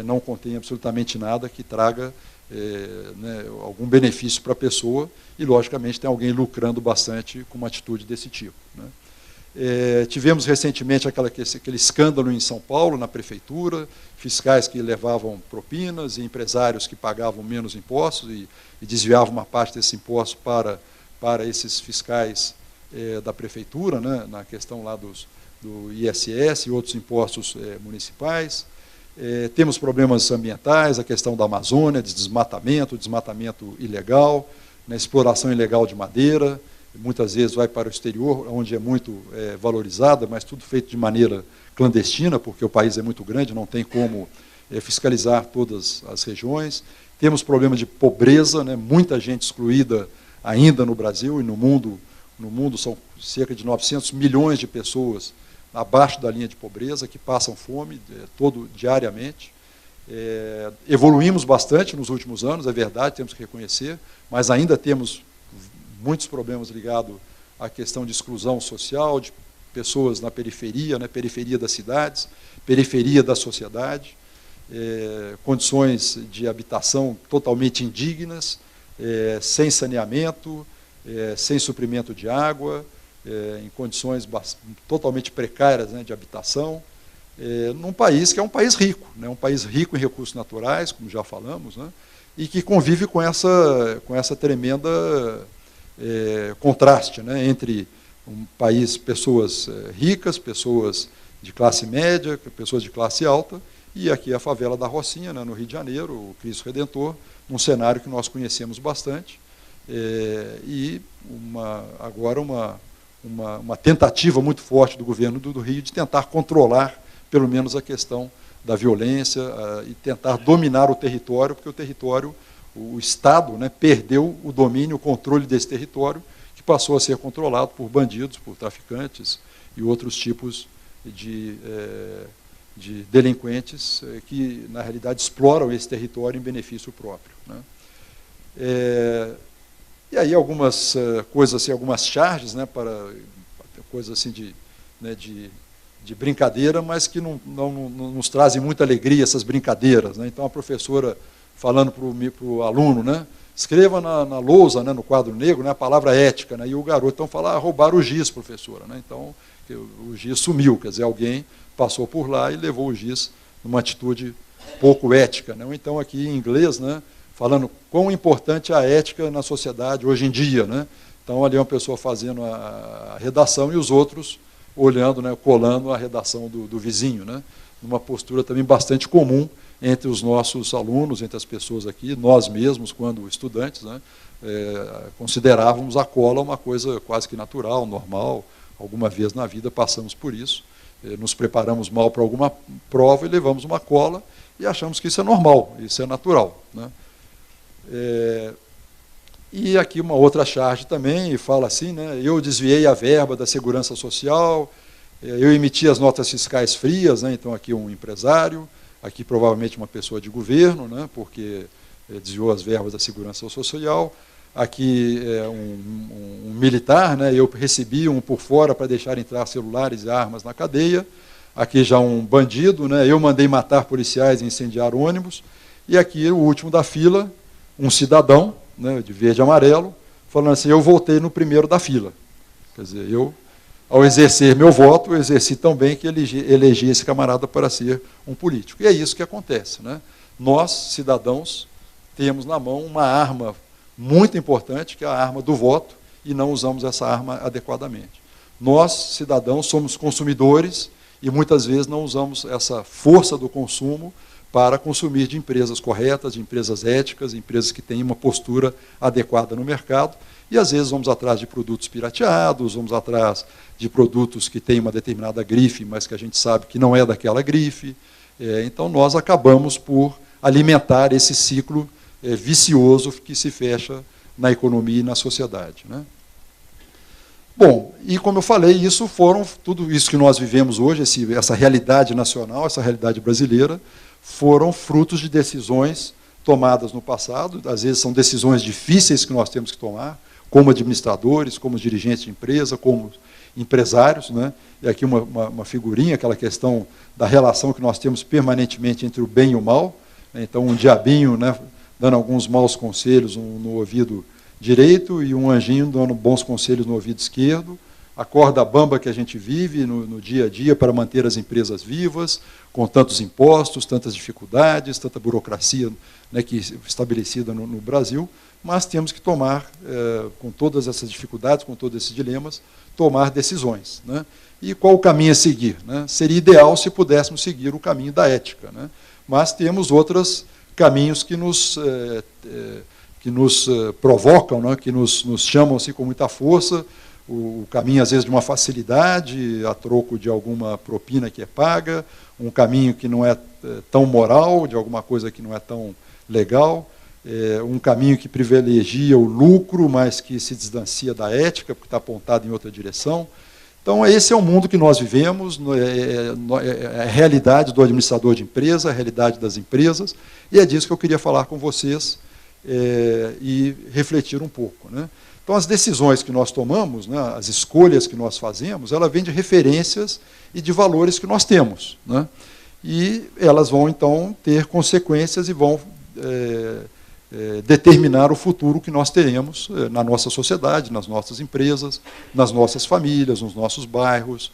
não contém absolutamente nada que traga né, algum benefício para a pessoa, e logicamente tem alguém lucrando bastante com uma atitude desse tipo, né. Tivemos recentemente aquele escândalo em São Paulo, na prefeitura, fiscais que levavam propinas e empresários que pagavam menos impostos e desviavam uma parte desses impostos para esses fiscais da prefeitura, né, na questão lá do ISS e outros impostos municipais. Temos problemas ambientais, a questão da Amazônia, de desmatamento ilegal, né, exploração ilegal de madeira, muitas vezes vai para o exterior, onde é muito valorizada, mas tudo feito de maneira clandestina, porque o país é muito grande, não tem como fiscalizar todas as regiões. Temos problemas de pobreza, né, muita gente excluída ainda no Brasil e no mundo. No mundo são cerca de 900 milhões de pessoas abaixo da linha de pobreza, que passam fome diariamente. Evoluímos bastante nos últimos anos, é verdade, temos que reconhecer, mas ainda temos muitos problemas ligados à questão de exclusão social, de pessoas na periferia, né, periferia das cidades, periferia da sociedade, condições de habitação totalmente indignas, sem saneamento, sem suprimento de água, em condições totalmente precárias, né, de habitação, num país que é um país rico, né, um país rico em recursos naturais, como já falamos, né, e que convive com essa tremenda contraste, né, entre um país, pessoas ricas, pessoas de classe média, pessoas de classe alta, e aqui a favela da Rocinha, né, no Rio de Janeiro, o Cristo Redentor, num cenário que nós conhecemos bastante, e agora uma tentativa muito forte do governo do Rio de tentar controlar, pelo menos, a questão da violência e tentar dominar o território, porque o território, o Estado, né, perdeu o domínio, o controle desse território, que passou a ser controlado por bandidos, por traficantes e outros tipos de delinquentes que, na realidade, exploram esse território em benefício próprio, né. E aí algumas coisas, assim, algumas charges, né, para coisas assim de brincadeira, mas que não nos trazem muita alegria essas brincadeiras, né. Então a professora falando para o aluno, né, escreva na lousa, né, no quadro negro, né, a palavra ética, né, e o garoto então fala, roubaram o giz, professora, né. Então o giz sumiu, quer dizer, alguém passou por lá e levou o giz numa atitude pouco ética, né. Ou então aqui em inglês, né, falando quão importante é a ética na sociedade hoje em dia, né. Então ali uma pessoa fazendo a redação e os outros olhando, né, colando a redação do vizinho, né, numa postura também bastante comum entre os nossos alunos, entre as pessoas aqui, nós mesmos, quando estudantes, né, considerávamos a cola uma coisa quase que natural, normal, alguma vez na vida passamos por isso, nos preparamos mal para alguma prova e levamos uma cola e achamos que isso é normal, isso é natural, né. E aqui uma outra charge também, fala assim, né, eu desviei a verba da Segurança Social, eu emiti as notas fiscais frias, né, então aqui um empresário, aqui provavelmente uma pessoa de governo, né, porque desviou as verbas da Segurança Social, aqui um militar, né, eu recebi um por fora para deixar entrar celulares e armas na cadeia, aqui já um bandido, né, eu mandei matar policiais e incendiar ônibus, e aqui o último da fila, um cidadão, né, de verde e amarelo, falando assim, eu voltei no primeiro da fila. Quer dizer, eu, ao exercer meu voto, eu exerci tão bem que elegi esse camarada para ser um político. E é isso que acontece, né? Nós, cidadãos, temos na mão uma arma muito importante, que é a arma do voto, e não usamos essa arma adequadamente. Nós, cidadãos, somos consumidores e muitas vezes não usamos essa força do consumo para consumir de empresas corretas, de empresas éticas, empresas que têm uma postura adequada no mercado, e às vezes vamos atrás de produtos pirateados, vamos atrás de produtos que têm uma determinada grife, mas que a gente sabe que não é daquela grife. Então nós acabamos por alimentar esse ciclo vicioso que se fecha na economia e na sociedade, né? Bom, e como eu falei, tudo isso que nós vivemos hoje, essa realidade nacional, essa realidade brasileira, foram frutos de decisões tomadas no passado, às vezes são decisões difíceis que nós temos que tomar, como administradores, como dirigentes de empresa, como empresários, né? E aqui uma figurinha, aquela questão da relação que nós temos permanentemente entre o bem e o mal, né? Então um diabinho, né, dando alguns maus conselhos no ouvido direito e um anjinho dando bons conselhos no ouvido esquerdo, a corda bamba que a gente vive no dia a dia para manter as empresas vivas, com tantos impostos, tantas dificuldades, tanta burocracia, né, estabelecida no Brasil, mas temos que tomar, com todas essas dificuldades, com todos esses dilemas, tomar decisões, né? E qual o caminho a seguir, né? Seria ideal se pudéssemos seguir o caminho da ética, né? Mas temos outros caminhos que nos provocam, né, que nos chamam assim, com muita força, o caminho, às vezes, de uma facilidade, a troco de alguma propina que é paga, um caminho que não é tão moral, de alguma coisa que não é tão legal, um caminho que privilegia o lucro, mas que se distancia da ética, porque está apontado em outra direção. Então, esse é o mundo que nós vivemos, é a realidade do administrador de empresa, a realidade das empresas, e é disso que eu queria falar com vocês e refletir um pouco, né? Então, Então, as decisões que nós tomamos, né, as escolhas que nós fazemos, ela vem de referências e de valores que nós temos, né? E elas vão, então, ter consequências e vão determinar o futuro que nós teremos na nossa sociedade, nas nossas empresas, nas nossas famílias, nos nossos bairros.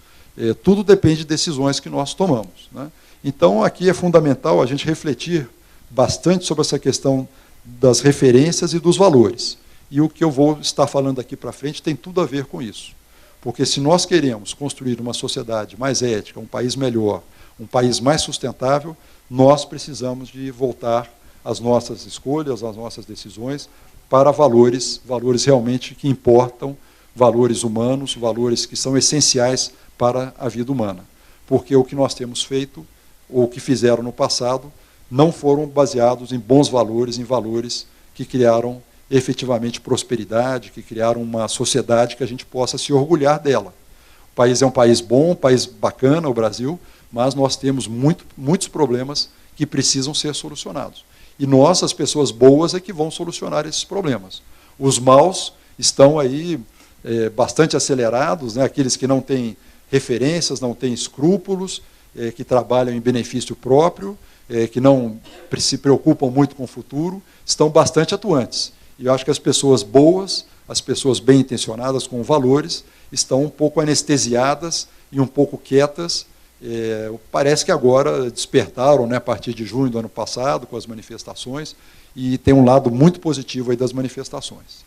Tudo depende de decisões que nós tomamos, né? Então, aqui é fundamental a gente refletir bastante sobre essa questão das referências e dos valores. E o que eu vou estar falando aqui para frente tem tudo a ver com isso. Porque se nós queremos construir uma sociedade mais ética, um país melhor, um país mais sustentável, nós precisamos de voltar às nossas escolhas, às nossas decisões, para valores realmente que importam, valores humanos, valores que são essenciais para a vida humana. Porque o que nós temos feito, ou o que fizeram no passado, não foram baseados em bons valores, em valores que criaram efetivamente prosperidade, que criaram uma sociedade que a gente possa se orgulhar dela. O país é um país bom, um país bacana, o Brasil, mas nós temos muitos problemas que precisam ser solucionados. E nós, as pessoas boas, é que vão solucionar esses problemas. Os maus estão aí bastante acelerados, né? Aqueles que não têm referências, não têm escrúpulos, que trabalham em benefício próprio, que não se preocupam muito com o futuro, estão bastante atuantes. E eu acho que as pessoas boas, as pessoas bem intencionadas, com valores, estão um pouco anestesiadas e um pouco quietas. Parece que agora despertaram, né, a partir de junho do ano passado, com as manifestações, e tem um lado muito positivo aí das manifestações.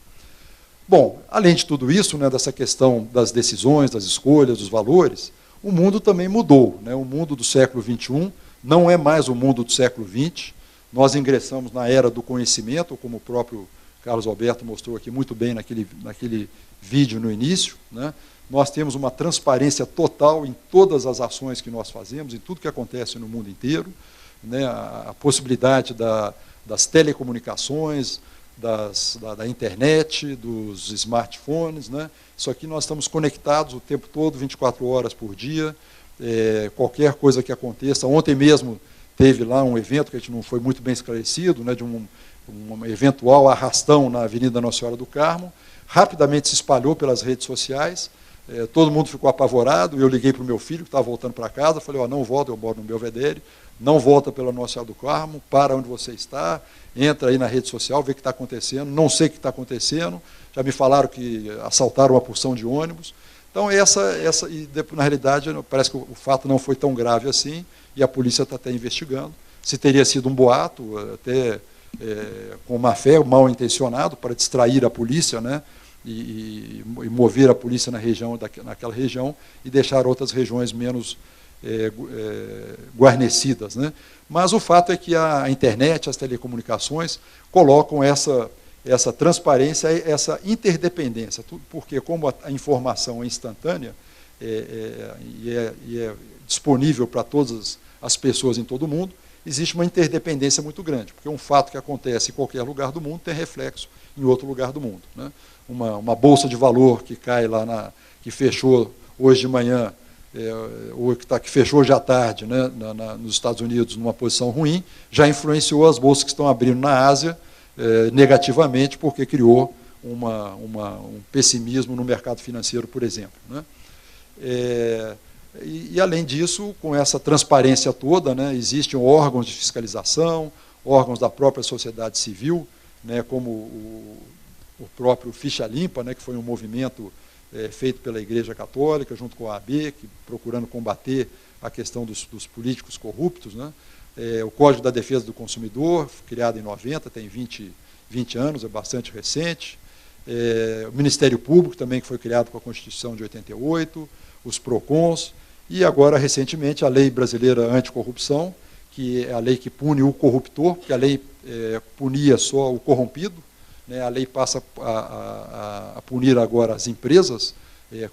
Bom, além de tudo isso, né, dessa questão das decisões, das escolhas, dos valores, o mundo também mudou, né? O mundo do século XXI não é mais o mundo do século XX. Nós ingressamos na era do conhecimento, como o próprio Carlos Alberto mostrou aqui muito bem naquele vídeo no início, né? Nós temos uma transparência total em todas as ações que nós fazemos, em tudo que acontece no mundo inteiro, né? A possibilidade das telecomunicações, da internet, dos smartphones, né? Isso aqui nós estamos conectados o tempo todo, 24 horas por dia, qualquer coisa que aconteça. Ontem mesmo teve lá um evento que a gente não foi muito bem esclarecido, né, de um eventual arrastão na Avenida Nossa Senhora do Carmo, rapidamente se espalhou pelas redes sociais, todo mundo ficou apavorado. Eu liguei para o meu filho, que estava voltando para casa, falei, não volta, eu moro no Belvedere, não volta pela Nossa Senhora do Carmo, para onde você está, entra aí na rede social, vê o que está acontecendo, não sei o que está acontecendo, já me falaram que assaltaram uma porção de ônibus. Então, na realidade, parece que o fato não foi tão grave assim, e a polícia está até investigando. Se teria sido um boato, até com má fé, mal intencionado, para distrair a polícia, né, e mover a polícia naquela região e deixar outras regiões menos guarnecidas, né? Mas o fato é que a internet, as telecomunicações, colocam essa transparência, essa interdependência, porque como a informação é instantânea e é disponível para todas as pessoas em todo o mundo, existe uma interdependência muito grande, porque um fato que acontece em qualquer lugar do mundo tem reflexo em outro lugar do mundo, né? Uma bolsa de valor que cai lá, que fechou hoje de manhã, ou que fechou hoje à tarde, né, nos Estados Unidos, numa posição ruim, já influenciou as bolsas que estão abrindo na Ásia negativamente, porque criou um pessimismo no mercado financeiro, por exemplo, né? E, além disso, com essa transparência toda, né, existem órgãos de fiscalização, órgãos da própria sociedade civil, né, como o próprio Ficha Limpa, né, que foi um movimento feito pela Igreja Católica, junto com a AB, procurando combater a questão dos políticos corruptos, né? O Código da Defesa do Consumidor, criado em 90, tem 20 anos, é bastante recente. O Ministério Público, também, que foi criado com a Constituição de 88, os PROCONs, e agora, recentemente, a Lei Brasileira Anticorrupção, que é a lei que pune o corruptor, porque a lei punia só o corrompido, né? A lei passa a punir agora as empresas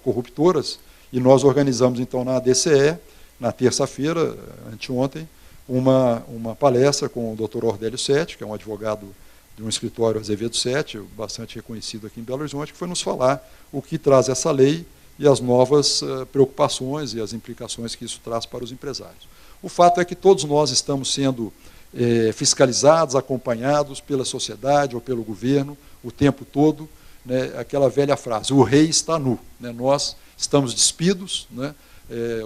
corruptoras, e nós organizamos, então, na ADCE, na terça-feira, anteontem, uma palestra com o Dr. Ordélio Sete, que é um advogado de um escritório Azevedo Sete, bastante reconhecido aqui em Belo Horizonte, que foi nos falar o que traz essa lei e as novas preocupações e as implicações que isso traz para os empresários. O fato é que todos nós estamos sendo fiscalizados, acompanhados pela sociedade ou pelo governo o tempo todo, né, aquela velha frase, o rei está nu, né, nós estamos despidos, né,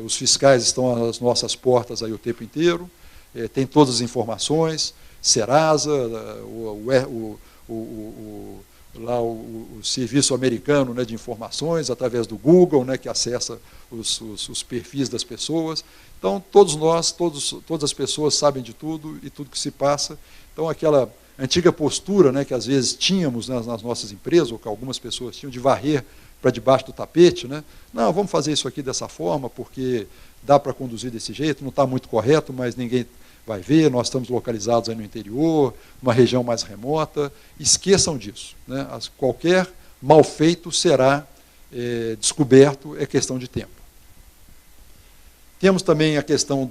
os fiscais estão às nossas portas aí o tempo inteiro, tem todas as informações, Serasa, lá o serviço americano, né, de informações, através do Google, né, que acessa os perfis das pessoas. Então, todos nós, todas as pessoas sabem de tudo e tudo que se passa. Então, aquela antiga postura, né, que às vezes tínhamos nas nossas empresas, ou que algumas pessoas tinham, de varrer para debaixo do tapete, né? Não, vamos fazer isso aqui dessa forma, porque dá para conduzir desse jeito, não está muito correto, mas ninguém vai ver, nós estamos localizados aí no interior, numa região mais remota. Esqueçam disso, né? Qualquer mal feito será descoberto, é questão de tempo. Temos também a questão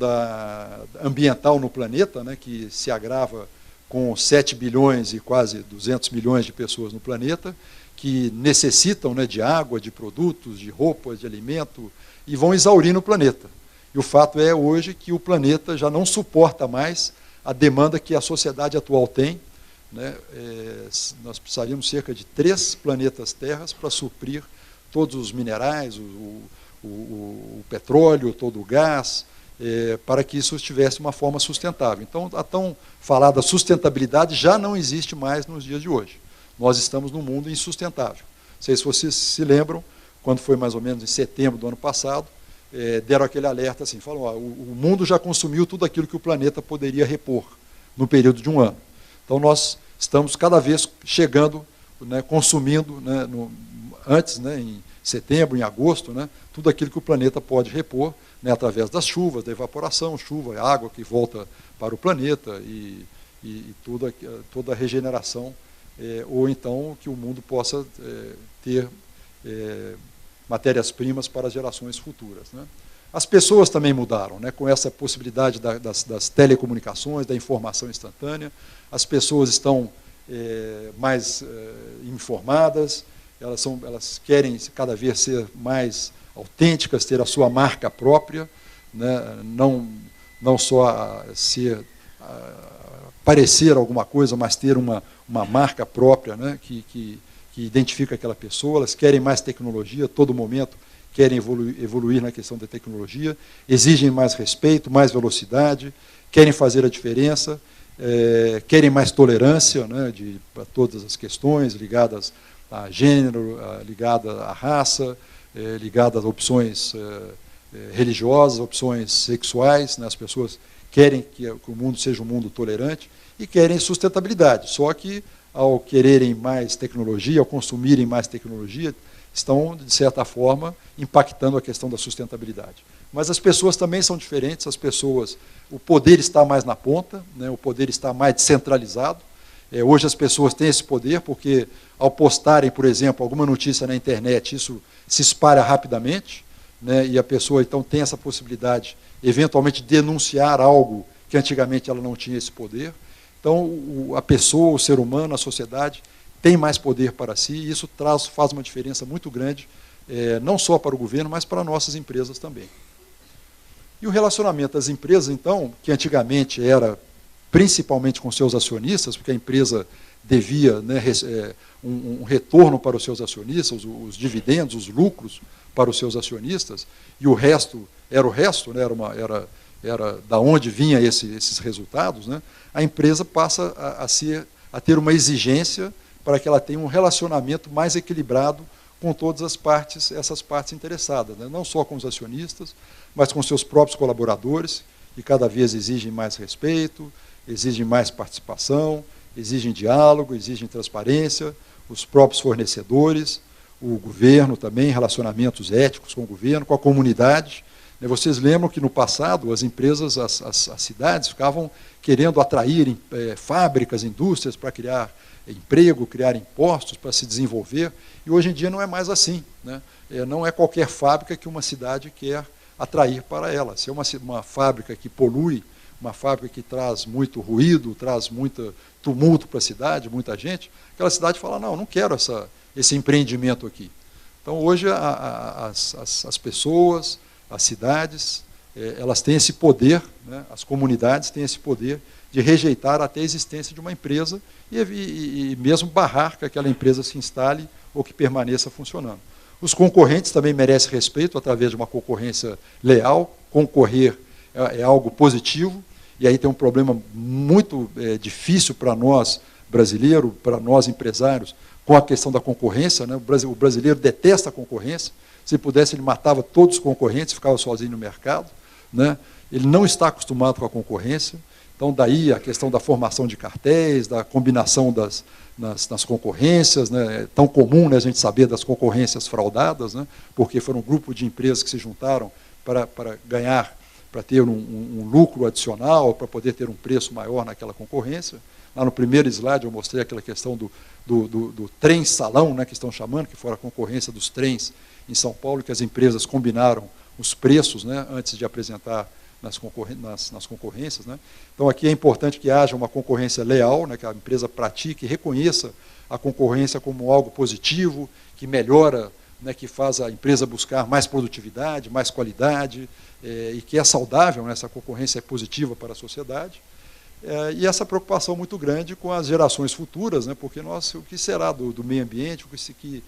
ambiental no planeta, né, que se agrava com 7 bilhões e quase 200 milhões de pessoas no planeta, que necessitam, né, de água, de produtos, de roupas, de alimento, e vão exaurindo o planeta. E o fato é hoje que o planeta já não suporta mais a demanda que a sociedade atual tem, né? Nós precisaríamos cerca de 3 planetas Terras para suprir todos os minerais, o petróleo, todo o gás, para que isso tivesse uma forma sustentável. Então, a tão falada sustentabilidade já não existe mais nos dias de hoje. Nós estamos num mundo insustentável. Não sei se vocês se lembram, quando foi mais ou menos em setembro do ano passado, deram aquele alerta assim, falaram, ó, o mundo já consumiu tudo aquilo que o planeta poderia repor no período de um ano. Então nós estamos cada vez chegando, né, consumindo, né, antes, né, em setembro, em agosto, né, tudo aquilo que o planeta pode repor, né, através das chuvas, da evaporação, chuva, água que volta para o planeta e toda a regeneração, ou então que o mundo possa ter matérias-primas para as gerações futuras, né? As pessoas também mudaram, né, com essa possibilidade das telecomunicações, da informação instantânea. As pessoas estão mais informadas, elas querem cada vez ser mais autênticas, ter a sua marca própria, né, não só parecer alguma coisa, mas ter uma marca própria, né, que identifica aquela pessoa. Elas querem mais tecnologia, a todo momento querem evoluir na questão da tecnologia, exigem mais respeito, mais velocidade, querem fazer a diferença, querem mais tolerância, né, para todas as questões ligadas a gênero, ligadas à raça, ligadas a opções religiosas, opções sexuais, né, as pessoas querem que o mundo seja um mundo tolerante e querem sustentabilidade, só que ao quererem mais tecnologia, ao consumirem mais tecnologia, estão, de certa forma, impactando a questão da sustentabilidade. Mas as pessoas também são diferentes, o poder está mais na ponta, né, o poder está mais descentralizado. Hoje as pessoas têm esse poder porque, ao postarem, por exemplo, alguma notícia na internet, isso se espalha rapidamente, né, e a pessoa, então, tem essa possibilidade, eventualmente, de denunciar algo que antigamente ela não tinha esse poder. Então, a pessoa, o ser humano, a sociedade, tem mais poder para si, e isso faz uma diferença muito grande, não só para o governo, mas para nossas empresas também. E o relacionamento das empresas, então, que antigamente era principalmente com seus acionistas, porque a empresa devia, né, um retorno para os seus acionistas, os dividendos, os lucros para os seus acionistas, e o resto era o resto, né, era da onde vinha esses resultados, né, a empresa passa a ter uma exigência para que ela tenha um relacionamento mais equilibrado com todas essas partes interessadas, né, não só com os acionistas, mas com seus próprios colaboradores, que cada vez exigem mais respeito, exigem mais participação, exigem diálogo, exigem transparência, os próprios fornecedores, o governo também, relacionamentos éticos com o governo, com a comunidade. Vocês lembram que no passado as empresas, as cidades ficavam querendo atrair fábricas, indústrias para criar emprego, criar impostos para se desenvolver, e hoje em dia não é mais assim, né? Não é qualquer fábrica que uma cidade quer atrair para ela. Se é uma fábrica que polui, uma fábrica que traz muito ruído, traz muito tumulto para a cidade, muita gente, aquela cidade fala, não quero esse empreendimento aqui. Então, hoje, as pessoas, as cidades, elas têm esse poder, né, as comunidades têm esse poder de rejeitar até a existência de uma empresa e mesmo barrar que aquela empresa se instale ou que permaneça funcionando. Os concorrentes também merecem respeito através de uma concorrência leal. Concorrer é algo positivo, e aí tem um problema muito difícil para nós, brasileiros, para nós, empresários, com a questão da concorrência, né? O brasileiro detesta a concorrência. Se pudesse, ele matava todos os concorrentes, ficava sozinho no mercado, né? Ele não está acostumado com a concorrência. Então, daí a questão da formação de cartéis, da combinação nas concorrências, né? É tão comum, né, a gente saber das concorrências fraudadas, né? Porque foram um grupo de empresas que se juntaram para ganhar, para ter um lucro adicional, para poder ter um preço maior naquela concorrência. Lá no primeiro slide eu mostrei aquela questão do trem-salão, né, que estão chamando, que foi a concorrência dos trens em São Paulo, que as empresas combinaram os preços, né, antes de apresentar nas concorrências, né. Então, aqui é importante que haja uma concorrência leal, né, que a empresa pratique e reconheça a concorrência como algo positivo, que melhora, né, que faz a empresa buscar mais produtividade, mais qualidade, e que é saudável, né, essa concorrência é positiva para a sociedade. E essa preocupação muito grande com as gerações futuras, né, porque o que será do meio ambiente, o que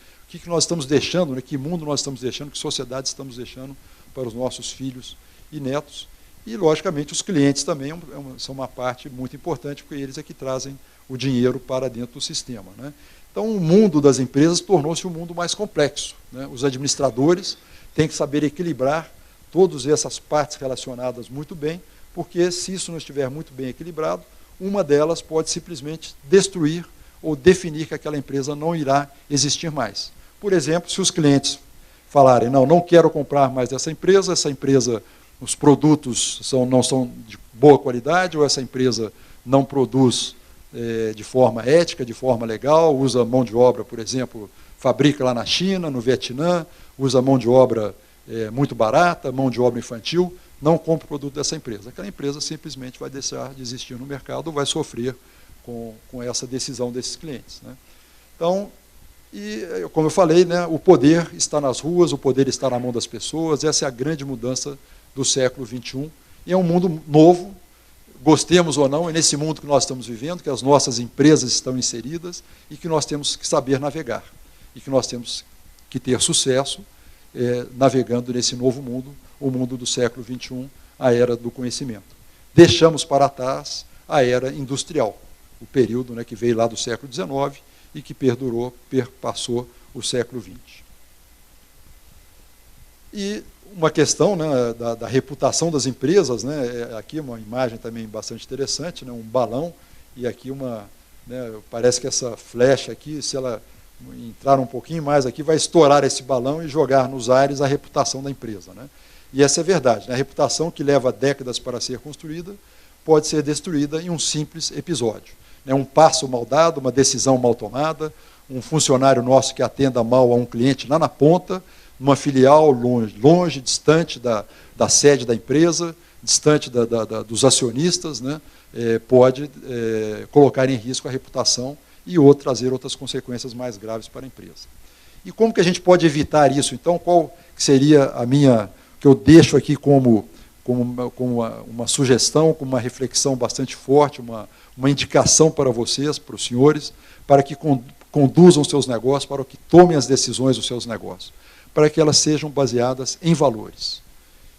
nós estamos deixando, né, que mundo nós estamos deixando, que sociedade estamos deixando para os nossos filhos e netos. E, logicamente, os clientes também são uma parte muito importante, porque eles é que trazem o dinheiro para dentro do sistema, né. Então, o mundo das empresas tornou-se um mundo mais complexo, né. Os administradores têm que saber equilibrar todas essas partes relacionadas muito bem, porque se isso não estiver muito bem equilibrado, uma delas pode simplesmente destruir ou definir que aquela empresa não irá existir mais. Por exemplo, se os clientes falarem, não quero comprar mais dessa empresa, os produtos não são de boa qualidade, ou essa empresa não produz de forma ética, de forma legal, usa mão de obra, por exemplo, fabrica lá na China, no Vietnã, usa mão de obra muito barata, mão de obra infantil, não compra o produto dessa empresa. Aquela empresa simplesmente vai deixar de existir no mercado ou vai sofrer com essa decisão desses clientes, né. Então, como eu falei, né, o poder está nas ruas, o poder está na mão das pessoas, essa é a grande mudança do século XXI, e é um mundo novo, gostemos ou não, é nesse mundo que nós estamos vivendo, que as nossas empresas estão inseridas e que nós temos que saber navegar, e que nós temos que ter sucesso navegando nesse novo mundo, o mundo do século XXI, a era do conhecimento. Deixamos para trás a era industrial, o período, né, que veio lá do século XIX e que perpassou o século XX. E uma questão, né, da reputação das empresas, né, aqui uma imagem também bastante interessante, né, um balão, e aqui né, parece que essa flecha aqui, se ela entrar um pouquinho mais aqui, vai estourar esse balão e jogar nos ares a reputação da empresa, né. E essa é verdade, né? A reputação que leva décadas para ser construída pode ser destruída em um simples episódio, né? Um passo mal dado, uma decisão mal tomada, um funcionário nosso que atenda mal a um cliente lá na ponta, numa filial longe, distante da sede da empresa, distante dos acionistas, né? Pode colocar em risco a reputação e trazer outras consequências mais graves para a empresa. E como que a gente pode evitar isso? Então, qual seria que eu deixo aqui como uma sugestão, como uma reflexão bastante forte, uma indicação para vocês, para os senhores, para que conduzam seus negócios, para que tomem as decisões dos seus negócios, para que elas sejam baseadas em valores.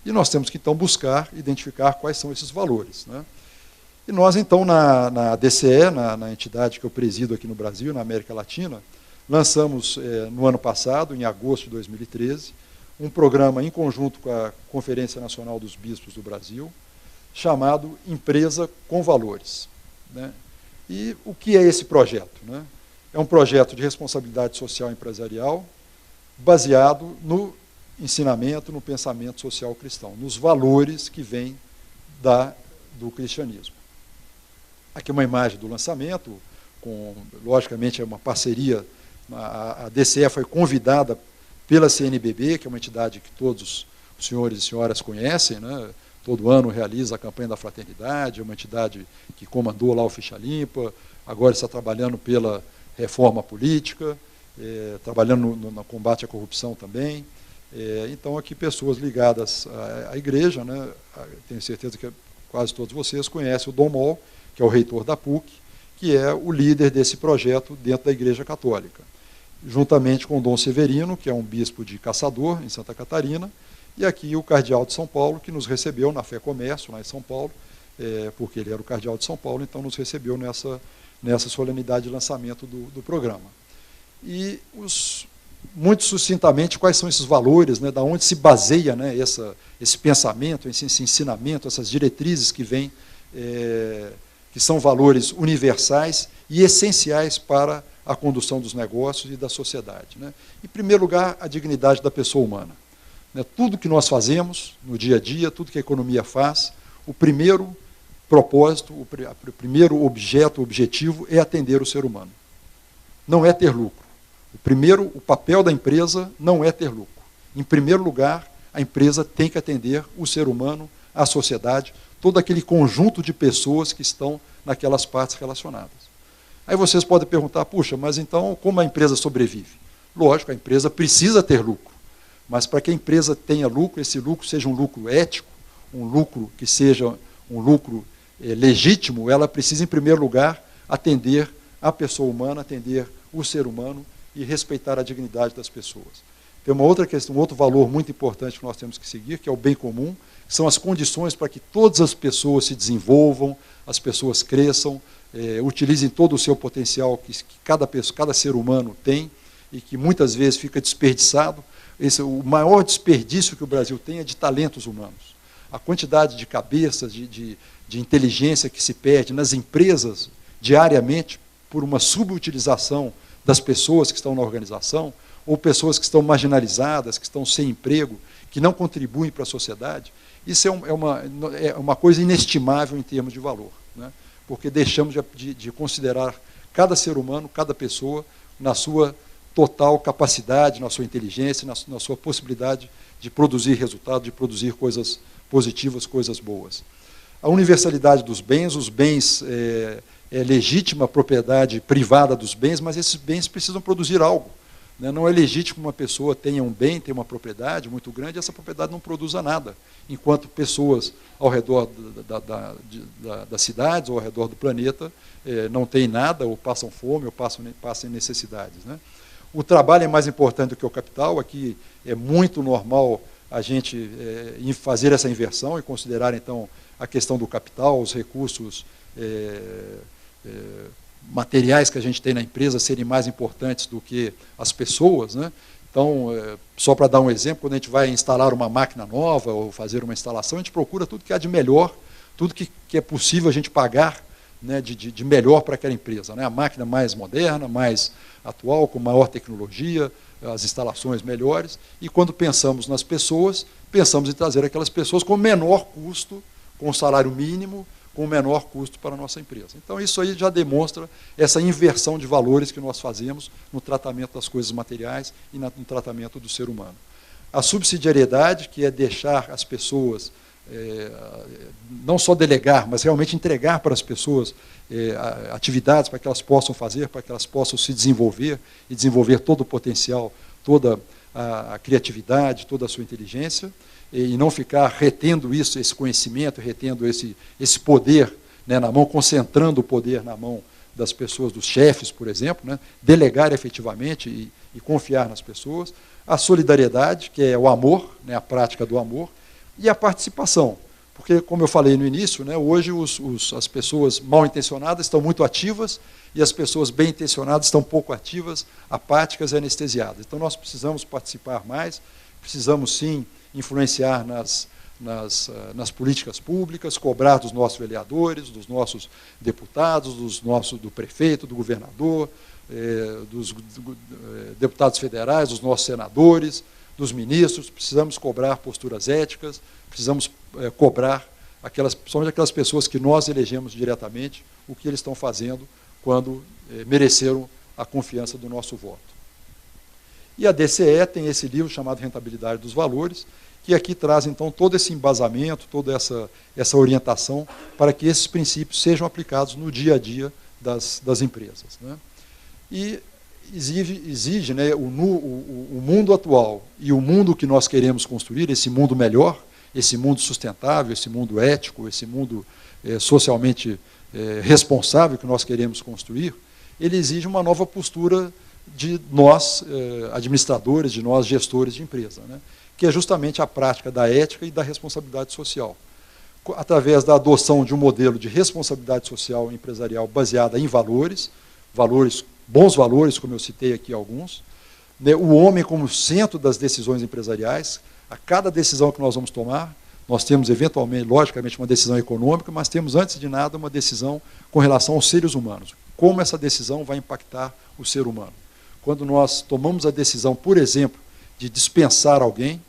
E nós temos que, então, buscar, identificar quais são esses valores, né? E nós, então, na DCE, na entidade que eu presido aqui no Brasil, na América Latina, lançamos, no ano passado, em agosto de 2013, um programa em conjunto com a Conferência Nacional dos Bispos do Brasil, chamado Empresa com Valores, né? E o que é esse projeto, né? É um projeto de responsabilidade social empresarial baseado no ensinamento, no pensamento social cristão, nos valores que vêm do cristianismo. Aqui uma imagem do lançamento, logicamente é uma parceria, a DCE foi convidada pela CNBB, que é uma entidade que todos os senhores e senhoras conhecem, né? Todo ano realiza a campanha da fraternidade, é uma entidade que comandou lá o Ficha Limpa, agora está trabalhando pela reforma política, trabalhando no combate à corrupção também. Então, aqui pessoas ligadas à igreja, né? Tenho certeza que quase todos vocês conhecem o Dom Mol, que é o reitor da PUC, que é o líder desse projeto dentro da Igreja Católica. juntamente com Dom Severino, que é um bispo de Caçador, em Santa Catarina, e aqui o cardeal de São Paulo, que nos recebeu na Fé Comércio, lá em São Paulo, porque ele era o cardeal de São Paulo, então nos recebeu nessa solenidade de lançamento do programa. E, muito sucintamente, quais são esses valores, né, da onde se baseia, né, esse pensamento, esse ensinamento, essas diretrizes que vêm, que são valores universais e essenciais para a condução dos negócios e da sociedade, né? Em primeiro lugar, a dignidade da pessoa humana. Né? Tudo que nós fazemos no dia a dia, tudo que a economia faz, o primeiro propósito, o primeiro objetivo é atender o ser humano. Não é ter lucro. O papel da empresa não é ter lucro. Em primeiro lugar, a empresa tem que atender o ser humano, a sociedade, todo aquele conjunto de pessoas que estão naquelas partes relacionadas. Aí vocês podem perguntar, puxa, mas então como a empresa sobrevive? Lógico, a empresa precisa ter lucro, mas para que a empresa tenha lucro, esse lucro seja um lucro ético, um lucro que seja um lucro legítimo, ela precisa, em primeiro lugar, atender a pessoa humana, atender o ser humano e respeitar a dignidade das pessoas. Tem uma outra questão, um outro valor muito importante que nós temos que seguir, que é o bem comum, que são as condições para que todas as pessoas se desenvolvam, as pessoas cresçam, utilizem todo o seu potencial que cada ser humano tem e que muitas vezes fica desperdiçado. O maior desperdício que o Brasil tem é de talentos humanos. A quantidade de cabeças, de inteligência que se perde nas empresas diariamente por uma subutilização das pessoas que estão na organização, ou pessoas que estão marginalizadas, que estão sem emprego, que não contribuem para a sociedade, isso é uma coisa inestimável em termos de valor, né? Porque deixamos de considerar cada ser humano, cada pessoa, na sua total capacidade, na sua inteligência, na sua possibilidade de produzir resultado, de produzir coisas positivas, coisas boas. A universalidade dos bens, os bens é legítima propriedade privada dos bens, mas esses bens precisam produzir algo. Né? Não é legítimo que uma pessoa tenha um bem, tenha uma propriedade muito grande, e essa propriedade não produza nada, enquanto pessoas ao redor das cidades ou ao redor do planeta não têm nada, ou passam fome, ou passam necessidades. Né? O trabalho é mais importante do que o capital. Aqui é muito normal a gente fazer essa inversão e considerar, então, a questão do capital, os recursos materiais que a gente tem na empresa serem mais importantes do que as pessoas, né? Então, só para dar um exemplo, quando a gente vai instalar uma máquina nova ou fazer uma instalação, a gente procura tudo que há de melhor, tudo que é possível a gente pagar, né, de melhor para aquela empresa, né? A máquina mais moderna, mais atual, com maior tecnologia, as instalações melhores, e quando pensamos nas pessoas, pensamos em trazer aquelas pessoas com menor custo, com um salário mínimo, com o menor custo para a nossa empresa. Então, isso aí já demonstra essa inversão de valores que nós fazemos no tratamento das coisas materiais e no tratamento do ser humano. A subsidiariedade, que é deixar as pessoas, não só delegar, mas realmente entregar para as pessoas atividades para que elas possam fazer, para que elas possam se desenvolver e desenvolver todo o potencial, toda a criatividade, toda a sua inteligência, e não ficar retendo isso, esse conhecimento, retendo esse poder, né, na mão, concentrando o poder na mão das pessoas, dos chefes, por exemplo, né, delegar efetivamente e confiar nas pessoas. A solidariedade, que é o amor, né, a prática do amor, e a participação. Porque, como eu falei no início, né, hoje as pessoas mal intencionadas estão muito ativas e as pessoas bem intencionadas estão pouco ativas, apáticas e anestesiadas. Então, nós precisamos participar mais, precisamos, sim, influenciar nas políticas públicas, cobrar dos nossos vereadores, dos nossos deputados, do prefeito, do governador, dos deputados federais, dos nossos senadores, dos ministros. Precisamos cobrar posturas éticas, precisamos cobrar principalmente aquelas pessoas que nós elegemos diretamente, o que eles estão fazendo quando mereceram a confiança do nosso voto. E a DCE tem esse livro chamado Rentabilidade dos Valores, que aqui traz, então, todo esse embasamento, toda essa orientação para que esses princípios sejam aplicados no dia a dia das empresas. Né? E exige, né, o mundo atual e o mundo que nós queremos construir, esse mundo melhor, esse mundo sustentável, esse mundo ético, esse mundo socialmente responsável que nós queremos construir, ele exige uma nova postura de nós, administradores, de nós, gestores de empresa, né? Que é justamente a prática da ética e da responsabilidade social. Através da adoção de um modelo de responsabilidade social empresarial baseada em valores, bons valores, como eu citei aqui alguns, né? O homem como centro das decisões empresariais. A cada decisão que nós vamos tomar, nós temos, eventualmente, logicamente, uma decisão econômica, mas temos, antes de nada, uma decisão com relação aos seres humanos. Como essa decisão vai impactar o ser humano. Quando nós tomamos a decisão, por exemplo, de dispensar alguém,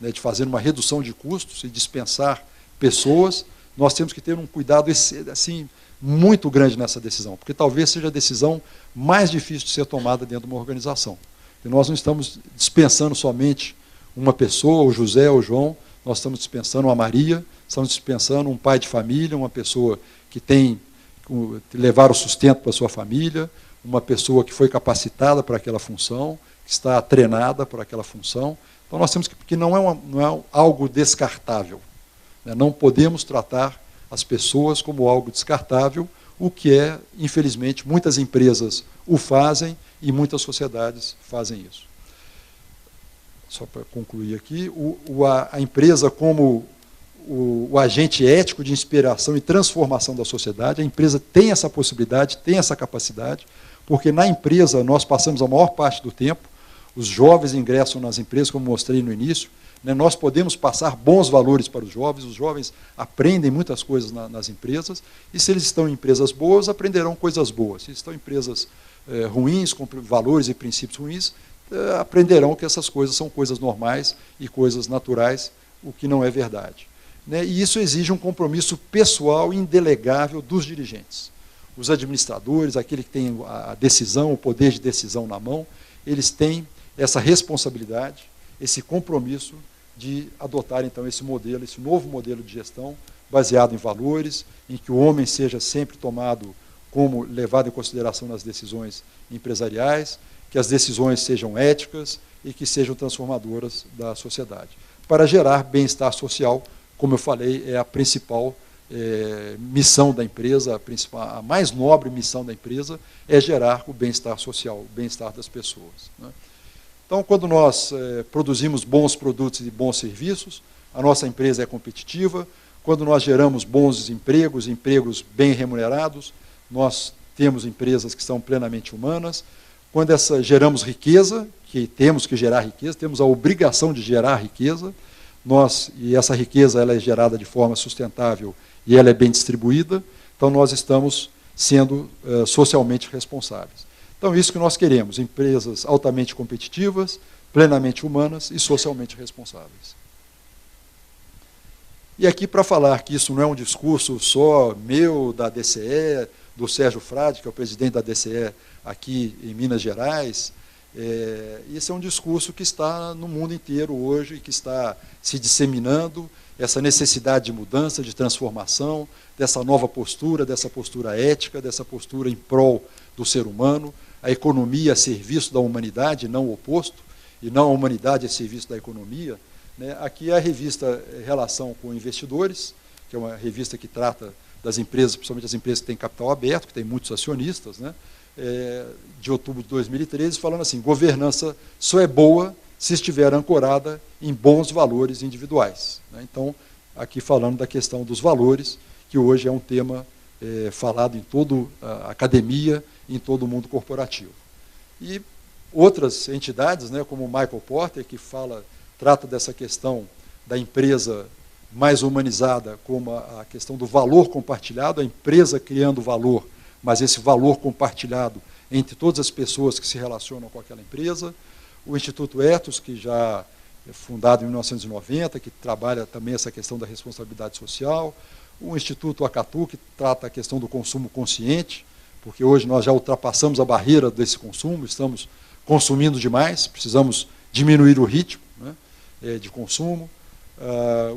né, de fazer uma redução de custos e dispensar pessoas, nós temos que ter um cuidado assim, muito grande nessa decisão, porque talvez seja a decisão mais difícil de ser tomada dentro de uma organização. E nós não estamos dispensando somente uma pessoa, o José ou o João, nós estamos dispensando uma Maria, estamos dispensando um pai de família, uma pessoa que tem que levar o sustento para a sua família, uma pessoa que foi capacitada para aquela função, que está treinada para aquela função. Então nós temos que não é algo descartável. Né? Não podemos tratar as pessoas como algo descartável, o que é, infelizmente, muitas empresas o fazem e muitas sociedades fazem isso. Só para concluir aqui, a empresa como o agente ético de inspiração e transformação da sociedade, a empresa tem essa possibilidade, tem essa capacidade, porque na empresa nós passamos a maior parte do tempo, os jovens ingressam nas empresas, como mostrei no início, né, nós podemos passar bons valores para os jovens aprendem muitas coisas nas empresas, e se eles estão em empresas boas, aprenderão coisas boas. Se estão em empresas ruins, com valores e princípios ruins, aprenderão que essas coisas são coisas normais e coisas naturais, o que não é verdade. Né? E isso exige um compromisso pessoal indelegável dos dirigentes. Os administradores, aquele que tem a decisão, o poder de decisão na mão, eles têm essa responsabilidade, esse compromisso de adotar, então, esse modelo, esse novo modelo de gestão, baseado em valores, em que o homem seja sempre tomado como levado em consideração nas decisões empresariais, que as decisões sejam éticas e que sejam transformadoras da sociedade. Para gerar bem-estar social, como eu falei, é a principal missão da empresa, a mais nobre missão da empresa é gerar o bem-estar social, o bem-estar das pessoas. Né? Então, quando nós produzimos bons produtos e bons serviços, a nossa empresa é competitiva. Quando nós geramos bons empregos bem remunerados, nós temos empresas que são plenamente humanas. Quando geramos riqueza, que temos que gerar riqueza, temos a obrigação de gerar riqueza, e essa riqueza ela é gerada de forma sustentável e ela é bem distribuída, então nós estamos sendo socialmente responsáveis. Então, isso que nós queremos, empresas altamente competitivas, plenamente humanas e socialmente responsáveis. E aqui, para falar que isso não é um discurso só meu, da DCE, do Sérgio Frade, que é o presidente da DCE aqui em Minas Gerais, esse é um discurso que está no mundo inteiro hoje, que está se disseminando, essa necessidade de mudança, de transformação, dessa nova postura, dessa postura ética, dessa postura em prol do ser humano, a economia a serviço da humanidade, não o oposto, e não a humanidade a serviço da economia. Né? Aqui é a revista Relação com Investidores, que é uma revista que trata das empresas, principalmente as empresas que têm capital aberto, que tem muitos acionistas, né? De outubro de 2013, falando assim, governança só é boa se estiver ancorada em bons valores individuais. Né? Então, aqui falando da questão dos valores, que hoje é um tema falado em toda a academia, em todo o mundo corporativo. E outras entidades, né, como o Michael Porter, que trata dessa questão da empresa mais humanizada, como a questão do valor compartilhado, a empresa criando valor, mas esse valor compartilhado entre todas as pessoas que se relacionam com aquela empresa. O Instituto Ethos, que já é fundado em 1990, que trabalha também essa questão da responsabilidade social. O Instituto Acatu, que trata a questão do consumo consciente, porque hoje nós já ultrapassamos a barreira desse consumo, estamos consumindo demais, precisamos diminuir o ritmo, né, de consumo.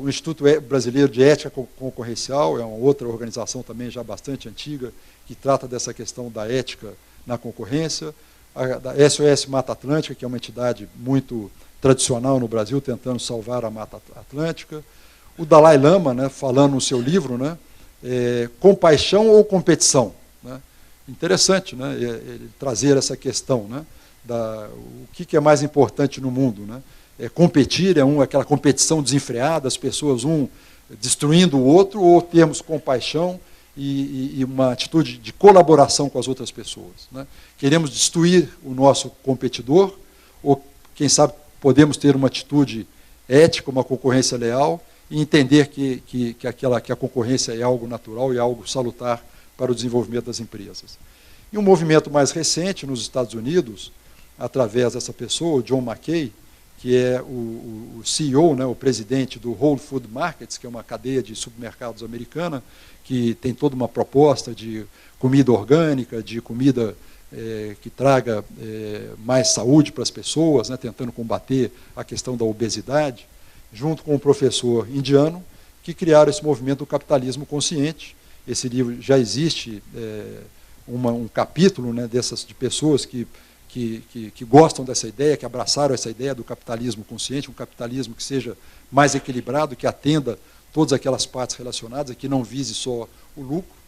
O Instituto Brasileiro de Ética Concorrencial é uma outra organização também já bastante antiga, que trata dessa questão da ética na concorrência. A da SOS Mata Atlântica, que é uma entidade muito tradicional no Brasil, tentando salvar a Mata Atlântica. O Dalai Lama, né, falando no seu livro, né, Compaixão ou Competição? Né? Interessante, né, ele trazer essa questão, né, o que é mais importante no mundo, né? Competir aquela competição desenfreada, as pessoas destruindo o outro, ou termos compaixão e uma atitude de colaboração com as outras pessoas, né? Queremos destruir o nosso competidor, ou, quem sabe, podemos ter uma atitude ética, uma concorrência leal, e entender que a concorrência é algo natural e algo salutar para o desenvolvimento das empresas. E um movimento mais recente, nos Estados Unidos, através dessa pessoa, o John Mackey, que é o CEO, né, o presidente do Whole Food Markets, que é uma cadeia de supermercados americana, que tem toda uma proposta de comida orgânica, de comida que traga mais saúde para as pessoas, né, tentando combater a questão da obesidade, junto com um professor indiano, que criaram esse movimento do capitalismo consciente. Esse livro já existe, um capítulo, né, de pessoas que gostam dessa ideia, que abraçaram essa ideia do capitalismo consciente, um capitalismo que seja mais equilibrado, que atenda todas aquelas partes relacionadas, e que não vise só o lucro.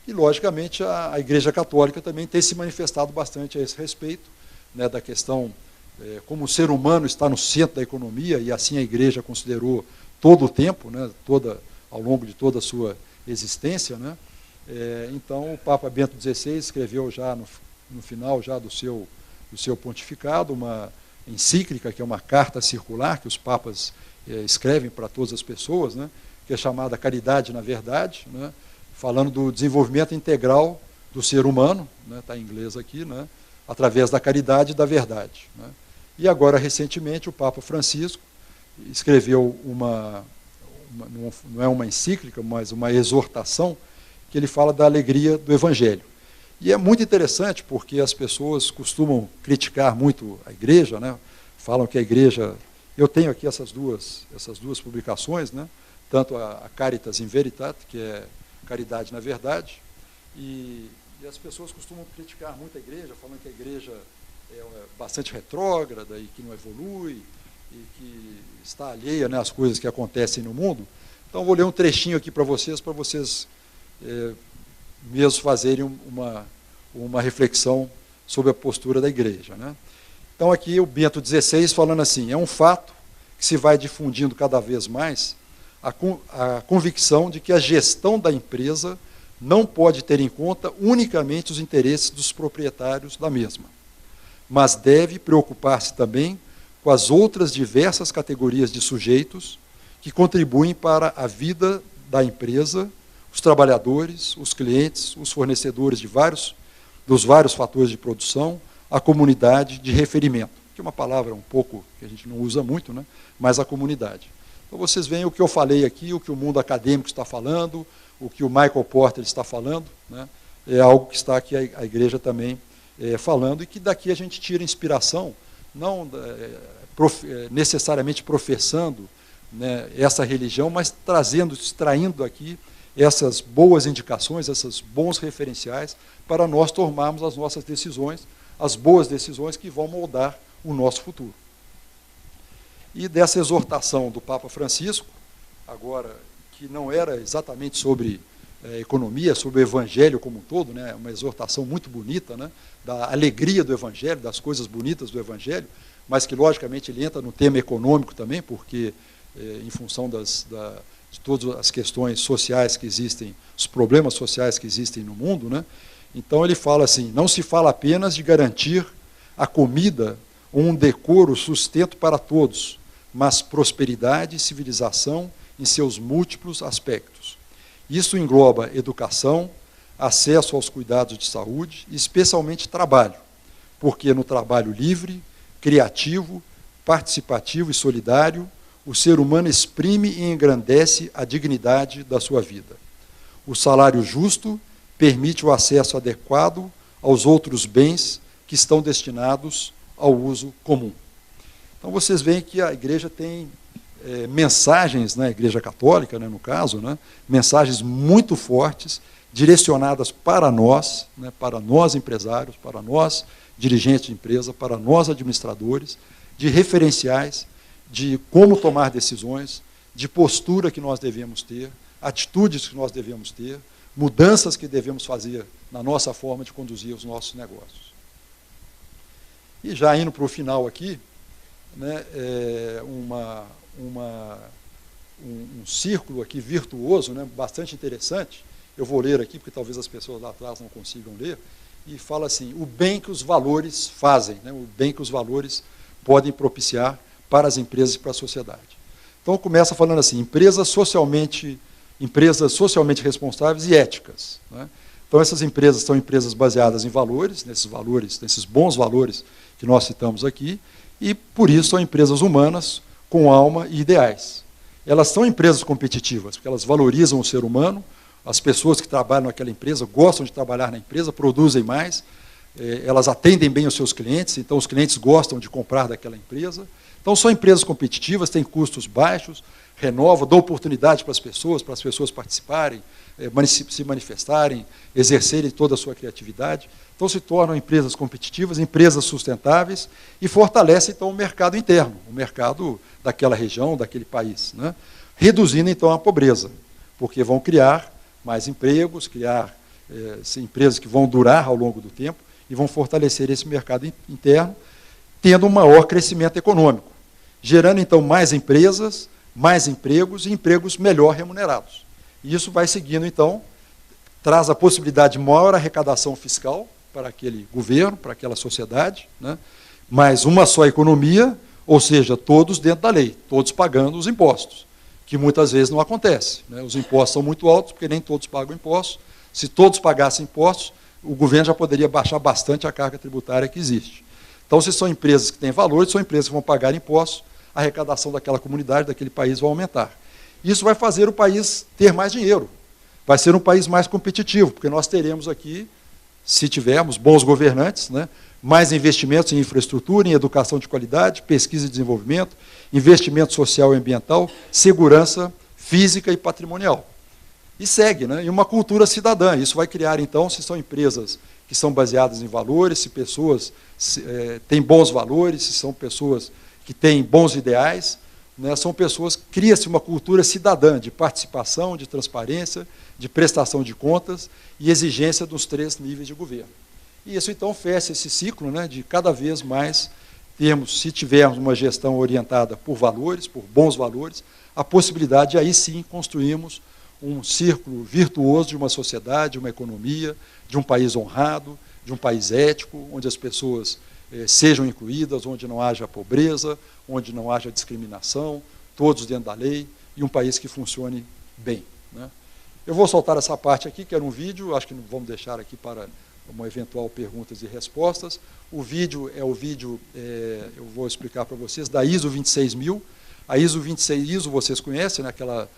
E, logicamente, a Igreja Católica também tem se manifestado bastante a esse respeito, né, da questão como o ser humano está no centro da economia, e assim a Igreja considerou todo o tempo, né, ao longo de toda a sua existência, né. Então, o Papa Bento XVI escreveu já no final já do seu pontificado uma encíclica, que é uma carta circular que os papas escrevem para todas as pessoas, né, que é chamada Caridade na Verdade, né, falando do desenvolvimento integral do ser humano, né, está em inglês aqui, né, através da caridade e da verdade, né. E agora, recentemente, o Papa Francisco escreveu não é uma encíclica, mas uma exortação, que ele fala da alegria do Evangelho. E é muito interessante, porque as pessoas costumam criticar muito a igreja, né? Falam que a igreja... Eu tenho aqui essas duas publicações, né? Tanto a Caritas in Veritate, que é Caridade na Verdade, e as pessoas costumam criticar muito a igreja, falando que a igreja é bastante retrógrada e que não evolui, e que está alheia, né, às coisas que acontecem no mundo. Então, vou ler um trechinho aqui para vocês mesmo fazerem uma reflexão sobre a postura da igreja, né? Então, aqui o Bento XVI falando assim: é um fato que se vai difundindo cada vez mais a convicção de que a gestão da empresa não pode ter em conta unicamente os interesses dos proprietários da mesma, mas deve preocupar-se também com as outras diversas categorias de sujeitos que contribuem para a vida da empresa, os trabalhadores, os clientes, os fornecedores dos vários fatores de produção, a comunidade de referimento, que é uma palavra um pouco que a gente não usa muito, né? Mas a comunidade. Então, vocês veem o que eu falei aqui, o que o mundo acadêmico está falando, o que o Michael Porter está falando, né? É algo que está aqui a igreja também falando, e que daqui a gente tira inspiração, não necessariamente professando, né, essa religião, mas extraindo aqui essas boas indicações, esses bons referenciais, para nós tomarmos as nossas decisões, as boas decisões que vão moldar o nosso futuro. E dessa exortação do Papa Francisco, agora, que não era exatamente sobre economia, sobre o Evangelho como um todo, né, uma exortação muito bonita, né, da alegria do Evangelho, das coisas bonitas do Evangelho, mas que, logicamente, ele entra no tema econômico também, porque, em função de todas as questões sociais que existem, os problemas sociais que existem no mundo, né? Então ele fala assim: não se fala apenas de garantir a comida ou um decoro, sustento para todos, mas prosperidade e civilização em seus múltiplos aspectos. Isso engloba educação, acesso aos cuidados de saúde e especialmente trabalho, porque no trabalho livre, criativo, participativo e solidário, o ser humano exprime e engrandece a dignidade da sua vida. O salário justo permite o acesso adequado aos outros bens que estão destinados ao uso comum. Então, vocês veem que a igreja tem mensagens, né, a Igreja Católica, né, no caso, né, mensagens muito fortes, direcionadas para nós, né, para nós empresários, para nós dirigentes de empresa, para nós administradores, de referenciais, de como tomar decisões, de postura que nós devemos ter, atitudes que nós devemos ter, mudanças que devemos fazer na nossa forma de conduzir os nossos negócios. E já indo para o final aqui, né, um círculo aqui virtuoso, né, bastante interessante. Eu vou ler aqui, porque talvez as pessoas lá atrás não consigam ler, e fala assim, o bem que os valores fazem, né, o bem que os valores podem propiciar para as empresas e para a sociedade. Então, começa falando assim, empresas socialmente responsáveis e éticas, né? Então, essas empresas são empresas baseadas em valores, nesses bons valores que nós citamos aqui, e, por isso, são empresas humanas, com alma e ideais. Elas são empresas competitivas, porque elas valorizam o ser humano, as pessoas que trabalham naquela empresa gostam de trabalhar na empresa, produzem mais, elas atendem bem os seus clientes, então os clientes gostam de comprar daquela empresa. Então, são empresas competitivas, têm custos baixos, renovam, dão oportunidade para as pessoas participarem, se manifestarem, exercerem toda a sua criatividade. Então, se tornam empresas competitivas, empresas sustentáveis e fortalecem, então, o mercado interno, o mercado daquela região, daquele país, né? Reduzindo, então, a pobreza, porque vão criar mais empregos, criar empresas que vão durar ao longo do tempo e vão fortalecer esse mercado interno, tendo um maior crescimento econômico, gerando, então, mais empresas, mais empregos e empregos melhor remunerados. E isso vai seguindo, então, traz a possibilidade de maior arrecadação fiscal para aquele governo, para aquela sociedade, né? Mas uma só economia, ou seja, todos dentro da lei, todos pagando os impostos, que muitas vezes não acontece, né? Os impostos são muito altos, porque nem todos pagam impostos. Se todos pagassem impostos, o governo já poderia baixar bastante a carga tributária que existe. Então, se são empresas que têm valores, são empresas que vão pagar impostos, a arrecadação daquela comunidade, daquele país vai aumentar. Isso vai fazer o país ter mais dinheiro, vai ser um país mais competitivo, porque nós teremos aqui, se tivermos bons governantes, né, mais investimentos em infraestrutura, em educação de qualidade, pesquisa e desenvolvimento, investimento social e ambiental, segurança física e patrimonial. E segue, né, e uma cultura cidadã. Isso vai criar, então, se são empresas que são baseadas em valores, se pessoas têm bons valores, se são pessoas que têm bons ideais, né, são pessoas, cria-se uma cultura cidadã de participação, de transparência, de prestação de contas e exigência dos 3 níveis de governo. E isso, então, fecha esse ciclo, né, de cada vez mais termos, se tivermos uma gestão orientada por valores, por bons valores, a possibilidade de, aí sim, construirmos um círculo virtuoso de uma sociedade, de uma economia, de um país honrado, de um país ético, onde as pessoas sejam incluídas, onde não haja pobreza, onde não haja discriminação, todos dentro da lei, e um país que funcione bem, né? Eu vou soltar essa parte aqui, que era um vídeo, acho que não vamos deixar aqui para uma eventual perguntas e respostas. O vídeo é o vídeo, eu vou explicar para vocês, da ISO 26000. A ISO 26, vocês conhecem, né, aquela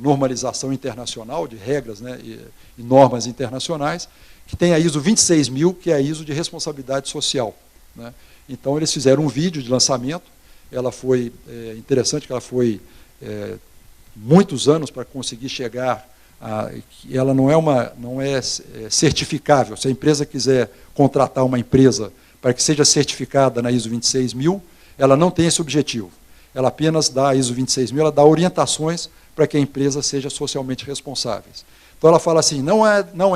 normalização internacional de regras, né, e normas internacionais, que tem a ISO 26000, que é a ISO de responsabilidade social, né? Então, eles fizeram um vídeo de lançamento. Ela foi interessante, que ela foi muitos anos para conseguir chegar a... Ela não é certificável. Se a empresa quiser contratar uma empresa para que seja certificada na ISO 26000, ela não tem esse objetivo. Ela apenas dá a ISO 26000, ela dá orientações para que a empresa seja socialmente responsável. Então, ela fala assim, não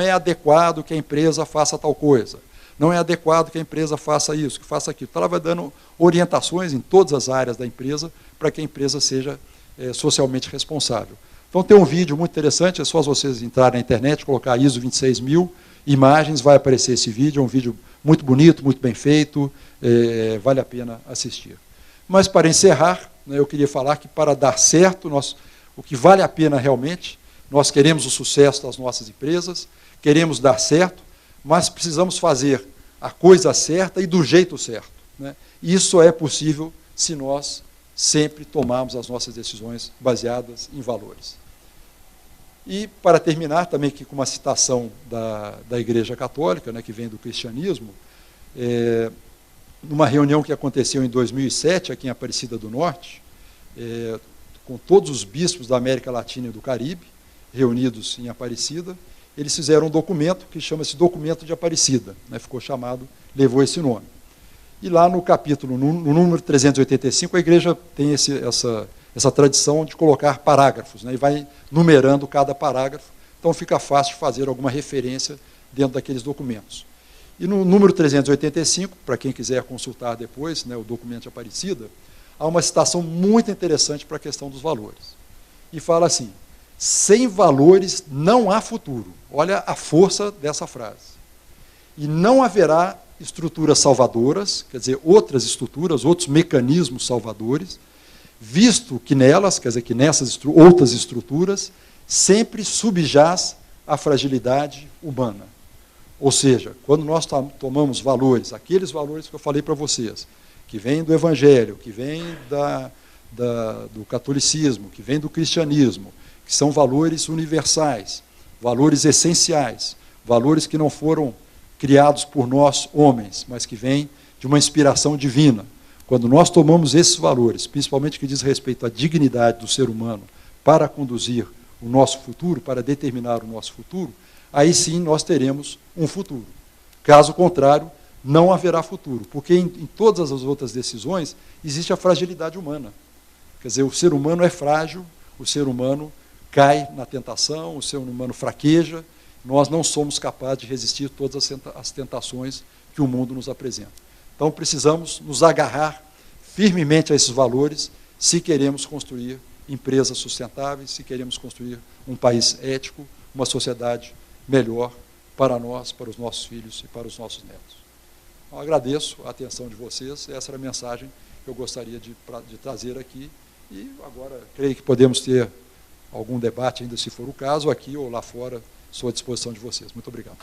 é adequado que a empresa faça tal coisa, não é adequado que a empresa faça isso, que faça aquilo. Então, ela vai dando orientações em todas as áreas da empresa para que a empresa seja socialmente responsável. Então, tem um vídeo muito interessante, é só vocês entrarem na internet, colocar ISO 26000, imagens, vai aparecer esse vídeo, é um vídeo muito bonito, muito bem feito, vale a pena assistir. Mas, para encerrar, né, eu queria falar que, para dar certo, o que vale a pena realmente, nós queremos o sucesso das nossas empresas, queremos dar certo, mas precisamos fazer a coisa certa e do jeito certo, né? Isso só é possível se nós sempre tomarmos as nossas decisões baseadas em valores. E, para terminar, também aqui com uma citação da Igreja Católica, né, que vem do cristianismo, numa reunião que aconteceu em 2007, aqui em Aparecida do Norte, com todos os bispos da América Latina e do Caribe, reunidos em Aparecida, eles fizeram um documento que chama-se Documento de Aparecida, né, levou esse nome. E lá no capítulo, no número 385, a igreja tem essa tradição de colocar parágrafos, né, e vai numerando cada parágrafo, então fica fácil de fazer alguma referência dentro daqueles documentos. E no número 385, para quem quiser consultar depois, né, o documento de Aparecida, há uma citação muito interessante para a questão dos valores. E fala assim: sem valores não há futuro. Olha a força dessa frase. E não haverá estruturas salvadoras, quer dizer, outras estruturas, outros mecanismos salvadores, visto que nelas, quer dizer, que nessas outras estruturas, sempre subjaz a fragilidade humana. Ou seja, quando nós tomamos valores, aqueles valores que eu falei para vocês, que vêm do Evangelho, que vêm do catolicismo, que vêm do cristianismo, que são valores universais, valores essenciais, valores que não foram criados por nós, homens, mas que vêm de uma inspiração divina. Quando nós tomamos esses valores, principalmente que diz respeito à dignidade do ser humano, para conduzir o nosso futuro, para determinar o nosso futuro, aí sim nós teremos um futuro. Caso contrário, não haverá futuro, porque em todas as outras decisões existe a fragilidade humana. Quer dizer, o ser humano é frágil, o ser humano cai na tentação, o ser humano fraqueja, nós não somos capazes de resistir todas as tentações que o mundo nos apresenta. Então precisamos nos agarrar firmemente a esses valores se queremos construir empresas sustentáveis, se queremos construir um país ético, uma sociedade melhor para nós, para os nossos filhos e para os nossos netos. Então, agradeço a atenção de vocês, essa era a mensagem que eu gostaria de trazer aqui, e agora creio que podemos ter algum debate ainda, se for o caso, aqui ou lá fora, estou à disposição de vocês. Muito obrigado.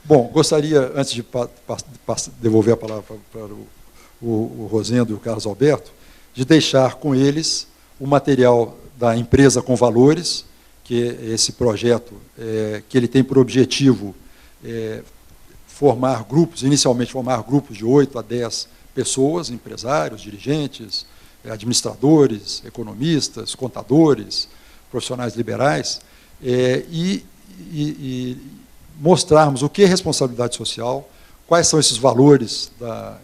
Bom, gostaria, antes de devolver a palavra para o Rosendo e o Carlos Alberto, de deixar com eles o material da Empresa com Valores, que é esse projeto que ele tem por objetivo formar grupos, inicialmente formar grupos de 8 a 10 pessoas, empresários, dirigentes, administradores, economistas, contadores, profissionais liberais, e mostrarmos o que é responsabilidade social, quais são esses valores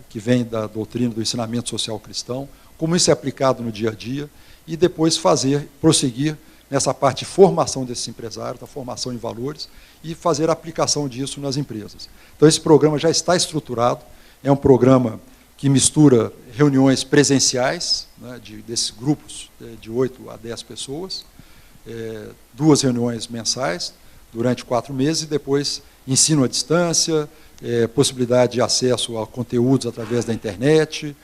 que vêm da doutrina do ensinamento social cristão, como isso é aplicado no dia a dia, e depois prosseguir nessa parte de formação desses empresários, da formação em valores, e fazer a aplicação disso nas empresas. Então, esse programa já está estruturado, é um programa que mistura reuniões presenciais, né, desses grupos de 8 a 10 pessoas, 2 reuniões mensais, durante 4 meses, e depois ensino à distância, possibilidade de acesso a conteúdos através da internet,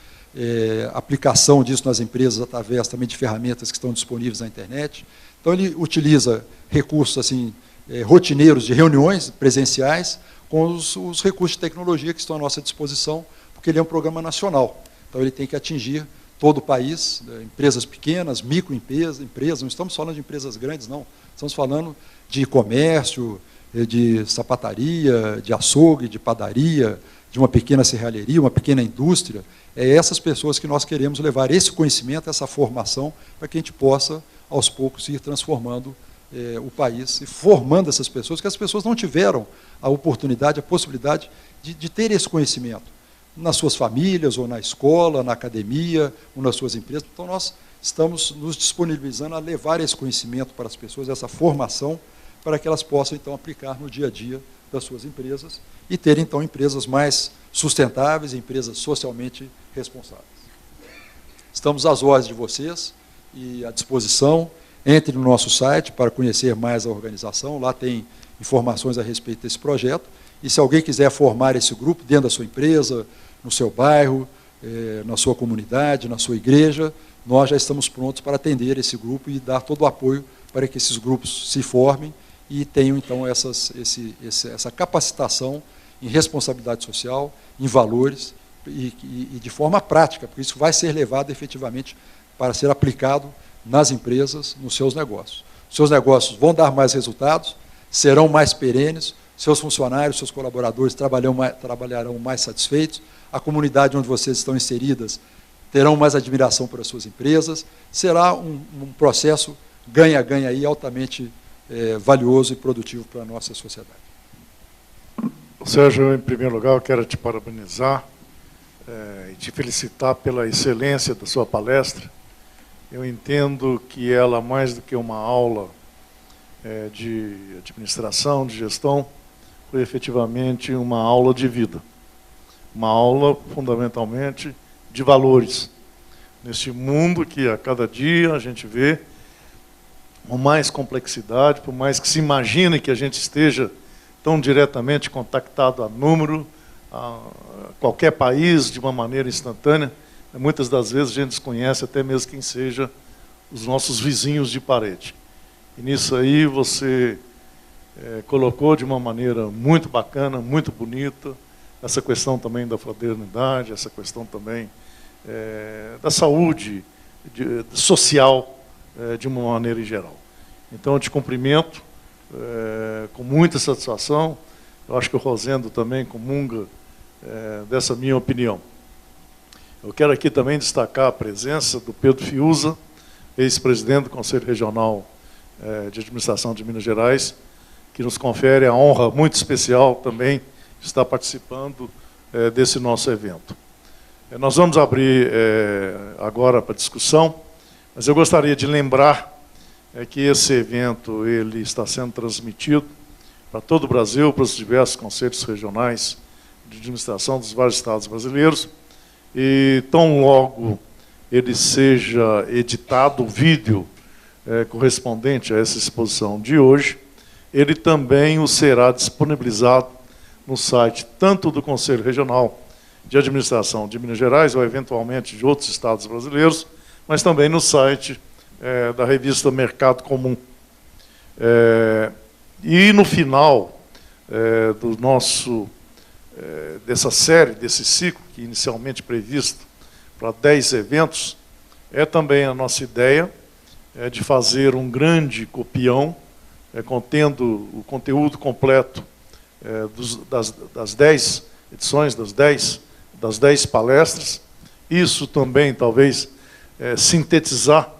aplicação disso nas empresas através também de ferramentas que estão disponíveis na internet. Então, ele utiliza recursos assim, rotineiros de reuniões presenciais com os recursos de tecnologia que estão à nossa disposição, porque ele é um programa nacional. Então, ele tem que atingir todo o país, empresas pequenas, microempresas, não estamos falando de empresas grandes, não. Estamos falando de comércio, de sapataria, de açougue, de padaria, de uma pequena serralheria, uma pequena indústria. É essas pessoas que nós queremos levar esse conhecimento, essa formação, para que a gente possa, aos poucos, ir transformando o país e formando essas pessoas, que as pessoas não tiveram a oportunidade, a possibilidade de ter esse conhecimento nas suas famílias, ou na escola, na academia, ou nas suas empresas. Então, nós estamos nos disponibilizando a levar esse conhecimento para as pessoas, essa formação, para que elas possam, então, aplicar no dia a dia das suas empresas e ter, então, empresas mais sustentáveis, empresas socialmente responsáveis. Estamos às ordens de vocês e à disposição. Entre no nosso site para conhecer mais a organização, lá tem informações a respeito desse projeto, e se alguém quiser formar esse grupo dentro da sua empresa, no seu bairro, na sua comunidade, na sua igreja, nós já estamos prontos para atender esse grupo e dar todo o apoio para que esses grupos se formem e tenham, então, essa capacitação em responsabilidade social, em valores e de forma prática, porque isso vai ser levado efetivamente para ser aplicado nas empresas, nos seus negócios. Os seus negócios vão dar mais resultados, serão mais perenes, seus funcionários, seus colaboradores trabalharão mais satisfeitos, a comunidade onde vocês estão inseridas terão mais admiração por as suas empresas, será um processo ganha-ganha aí altamente valioso e produtivo para a nossa sociedade. Sérgio, em primeiro lugar, eu quero te parabenizar e te felicitar pela excelência da sua palestra Eu entendo que ela, mais do que uma aula de administração, de gestão, foi efetivamente uma aula de vida. Uma aula, fundamentalmente, de valores. Neste mundo que a cada dia a gente vê com mais complexidade, por mais que se imagine que a gente esteja tão diretamente contactado a número, a qualquer país, de uma maneira instantânea, muitas das vezes a gente desconhece até mesmo quem seja os nossos vizinhos de parede. E nisso aí você colocou de uma maneira muito bacana, muito bonita, essa questão também da fraternidade, essa questão também da saúde social, de uma maneira em geral. Então, eu te cumprimento com muita satisfação. Eu acho que o Rosendo também comunga dessa minha opinião. Eu quero aqui também destacar a presença do Pedro Fiuza, ex-presidente do Conselho Regional de Administração de Minas Gerais, que nos confere a honra muito especial também de estar participando desse nosso evento. Nós vamos abrir agora para discussão, mas eu gostaria de lembrar que esse evento ele está sendo transmitido para todo o Brasil, para os diversos conselhos regionais de administração dos vários estados brasileiros, e tão logo ele seja editado o vídeo correspondente a essa exposição de hoje, ele também o será disponibilizado no site tanto do Conselho Regional de Administração de Minas Gerais, ou eventualmente de outros estados brasileiros, mas também no site da revista Mercado Comum. E no final do nosso, dessa série, desse ciclo, que inicialmente previsto para 10 eventos, é também a nossa ideia de fazer um grande copião, contendo o conteúdo completo das 10 edições, das 10 palestras. Isso também, talvez, sintetizar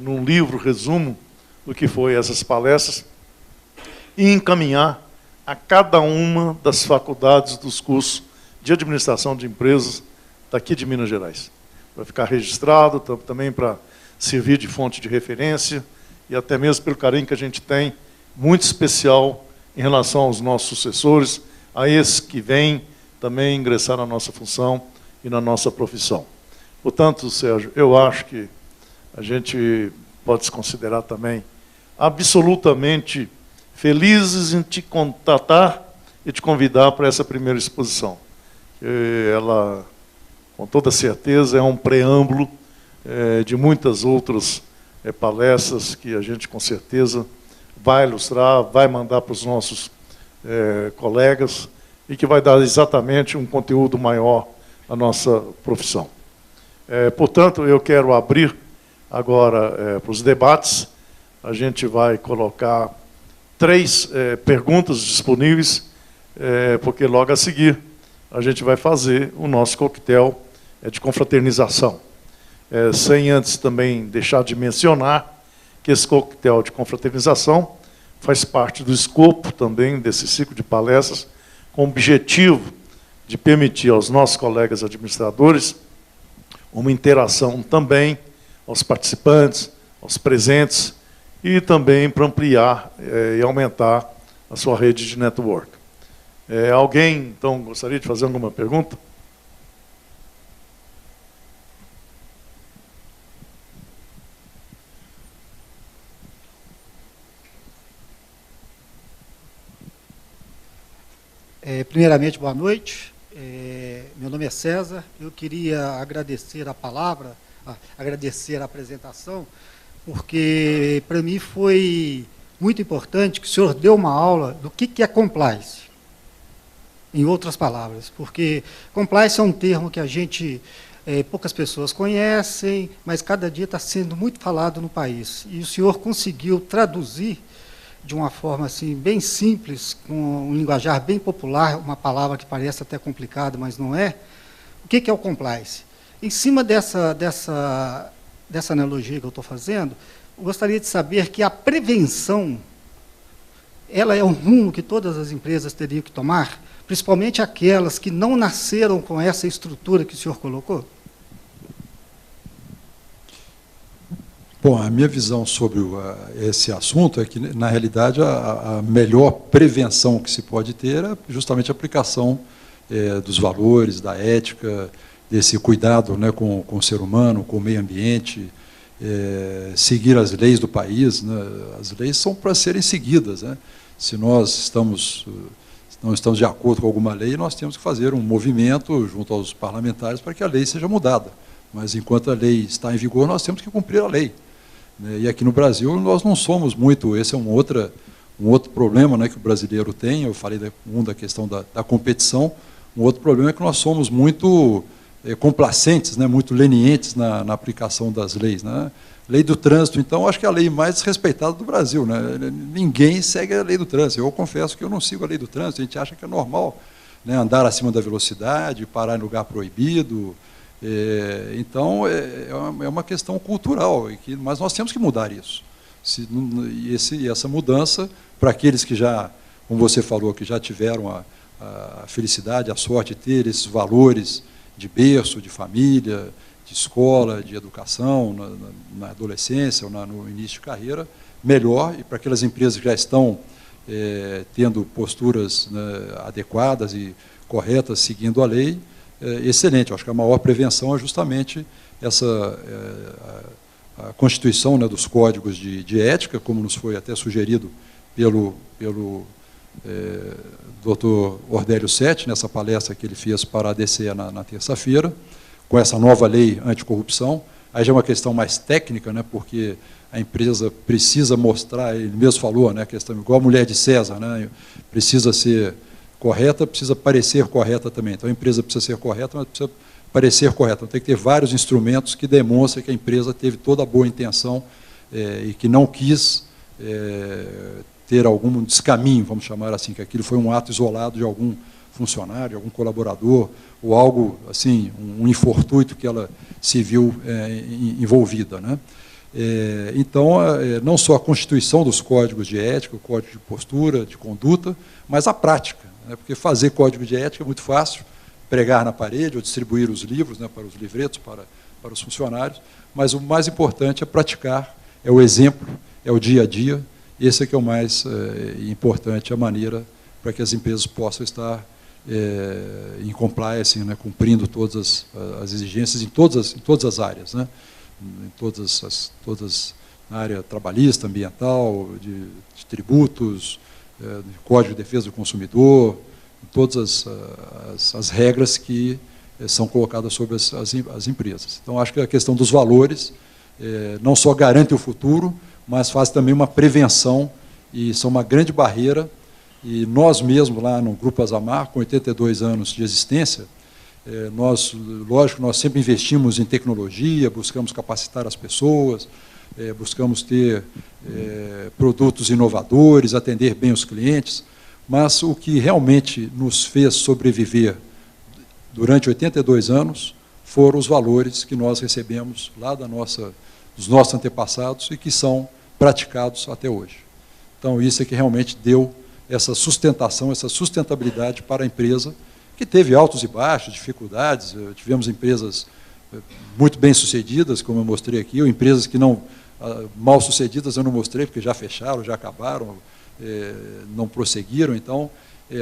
num livro resumo do que foi essas palestras e encaminhar a cada uma das faculdades dos cursos de administração de empresas daqui de Minas Gerais. Vai ficar registrado também para servir de fonte de referência e até mesmo pelo carinho que a gente tem, muito especial em relação aos nossos sucessores, a esses que vêm também ingressar na nossa função e na nossa profissão. Portanto, Sérgio, eu acho que a gente pode se considerar também absolutamente felizes em te contatar e te convidar para essa primeira exposição. Ela, com toda certeza, é um preâmbulo de muitas outras palestras que a gente, com certeza, vai ilustrar, vai mandar para os nossos colegas e que vai dar exatamente um conteúdo maior à nossa profissão. Portanto, eu quero abrir agora para os debates. A gente vai colocar 3 perguntas disponíveis, porque logo a seguir a gente vai fazer o nosso coquetel de confraternização. Sem antes também deixar de mencionar que esse coquetel de confraternização faz parte do escopo também desse ciclo de palestras, com o objetivo de permitir aos nossos colegas administradores uma interação também aos participantes, aos presentes, e também para ampliar e aumentar a sua rede de network. Alguém, então, gostaria de fazer alguma pergunta? Primeiramente, boa noite. Meu nome é César. Eu queria agradecer a palavra, agradecer a apresentação, porque para mim foi muito importante que o senhor deu uma aula do que é compliance, em outras palavras, porque compliance é um termo que a gente, poucas pessoas conhecem, mas cada dia está sendo muito falado no país. E o senhor conseguiu traduzir de uma forma assim, bem simples, com um linguajar bem popular, uma palavra que parece até complicada, mas não é. O que é o compliance? Em cima dessa analogia que eu estou fazendo, eu gostaria de saber que a prevenção, ela é um rumo que todas as empresas teriam que tomar, principalmente aquelas que não nasceram com essa estrutura que o senhor colocou? Bom, a minha visão sobre esse assunto é que, na realidade, a melhor prevenção que se pode ter é justamente a aplicação dos valores, da ética, desse cuidado, né, com o ser humano, com o meio ambiente, seguir as leis do país, né? As leis são para serem seguidas, né? Se nós não estamos de acordo com alguma lei, nós temos que fazer um movimento junto aos parlamentares para que a lei seja mudada. Mas, enquanto a lei está em vigor, nós temos que cumprir a lei. E aqui no Brasil, nós não somos muito, esse é um outro problema, né, que o brasileiro tem, eu falei da questão da competição, um outro problema é que nós somos muito complacentes, né, muito lenientes na aplicação das leis. Né? Lei do trânsito, então, acho que é a lei mais respeitada do Brasil. Né? Ninguém segue a lei do trânsito. Eu confesso que eu não sigo a lei do trânsito, a gente acha que é normal, né, andar acima da velocidade, parar em lugar proibido. Então, é uma questão cultural, mas nós temos que mudar isso. E essa mudança, para aqueles que já, como você falou, que já tiveram a felicidade, a sorte de ter esses valores de berço, de família, de escola, de educação, na adolescência ou no início de carreira, melhor, e para aquelas empresas que já estão tendo posturas, né, adequadas e corretas, seguindo a lei, excelente. Eu acho que a maior prevenção é justamente a constituição, né, dos códigos de ética, como nos foi até sugerido pelo Dr. Ordélio Sete, nessa palestra que ele fez para a DCE na terça-feira, com essa nova lei anticorrupção. Aí já é uma questão mais técnica, né, porque a empresa precisa mostrar, ele mesmo falou, né, a questão igual a mulher de César, né, precisa ser correta, precisa parecer correta também. Então, a empresa precisa ser correta, mas precisa parecer correta. Então, tem que ter vários instrumentos que demonstrem que a empresa teve toda a boa intenção e que não quis ter algum descaminho, vamos chamar assim, que aquilo foi um ato isolado de algum funcionário, algum colaborador, ou algo assim, um infortúnio que ela se viu envolvida. Né? Então, não só a constituição dos códigos de ética, o código de postura, de conduta, mas a prática. Porque fazer código de ética é muito fácil, pregar na parede ou distribuir os livros, né, para os livretos, para os funcionários, mas o mais importante é praticar, é o exemplo, é o dia a dia, esse é que é o mais importante, a maneira para que as empresas possam estar em compliance, né, cumprindo todas as exigências em todas as áreas, né, em todas na área trabalhista, ambiental, de tributos, de Código de Defesa do Consumidor, todas as regras que são colocadas sobre as empresas. Então, acho que a questão dos valores não só garante o futuro, mas faz também uma prevenção, e são uma grande barreira. E nós mesmos, lá no Grupo Azamar, com 82 anos de existência, lógico, nós sempre investimos em tecnologia, buscamos capacitar as pessoas, buscamos ter produtos inovadores, atender bem os clientes, mas o que realmente nos fez sobreviver durante 82 anos foram os valores que nós recebemos lá dos nossos antepassados e que são praticados até hoje. Então, isso é que realmente deu essa sustentação, essa sustentabilidade para a empresa, que teve altos e baixos, dificuldades. Tivemos empresas muito bem-sucedidas, como eu mostrei aqui, ou empresas que não, mal-sucedidas eu não mostrei, porque já fecharam, já acabaram, não prosseguiram. Então,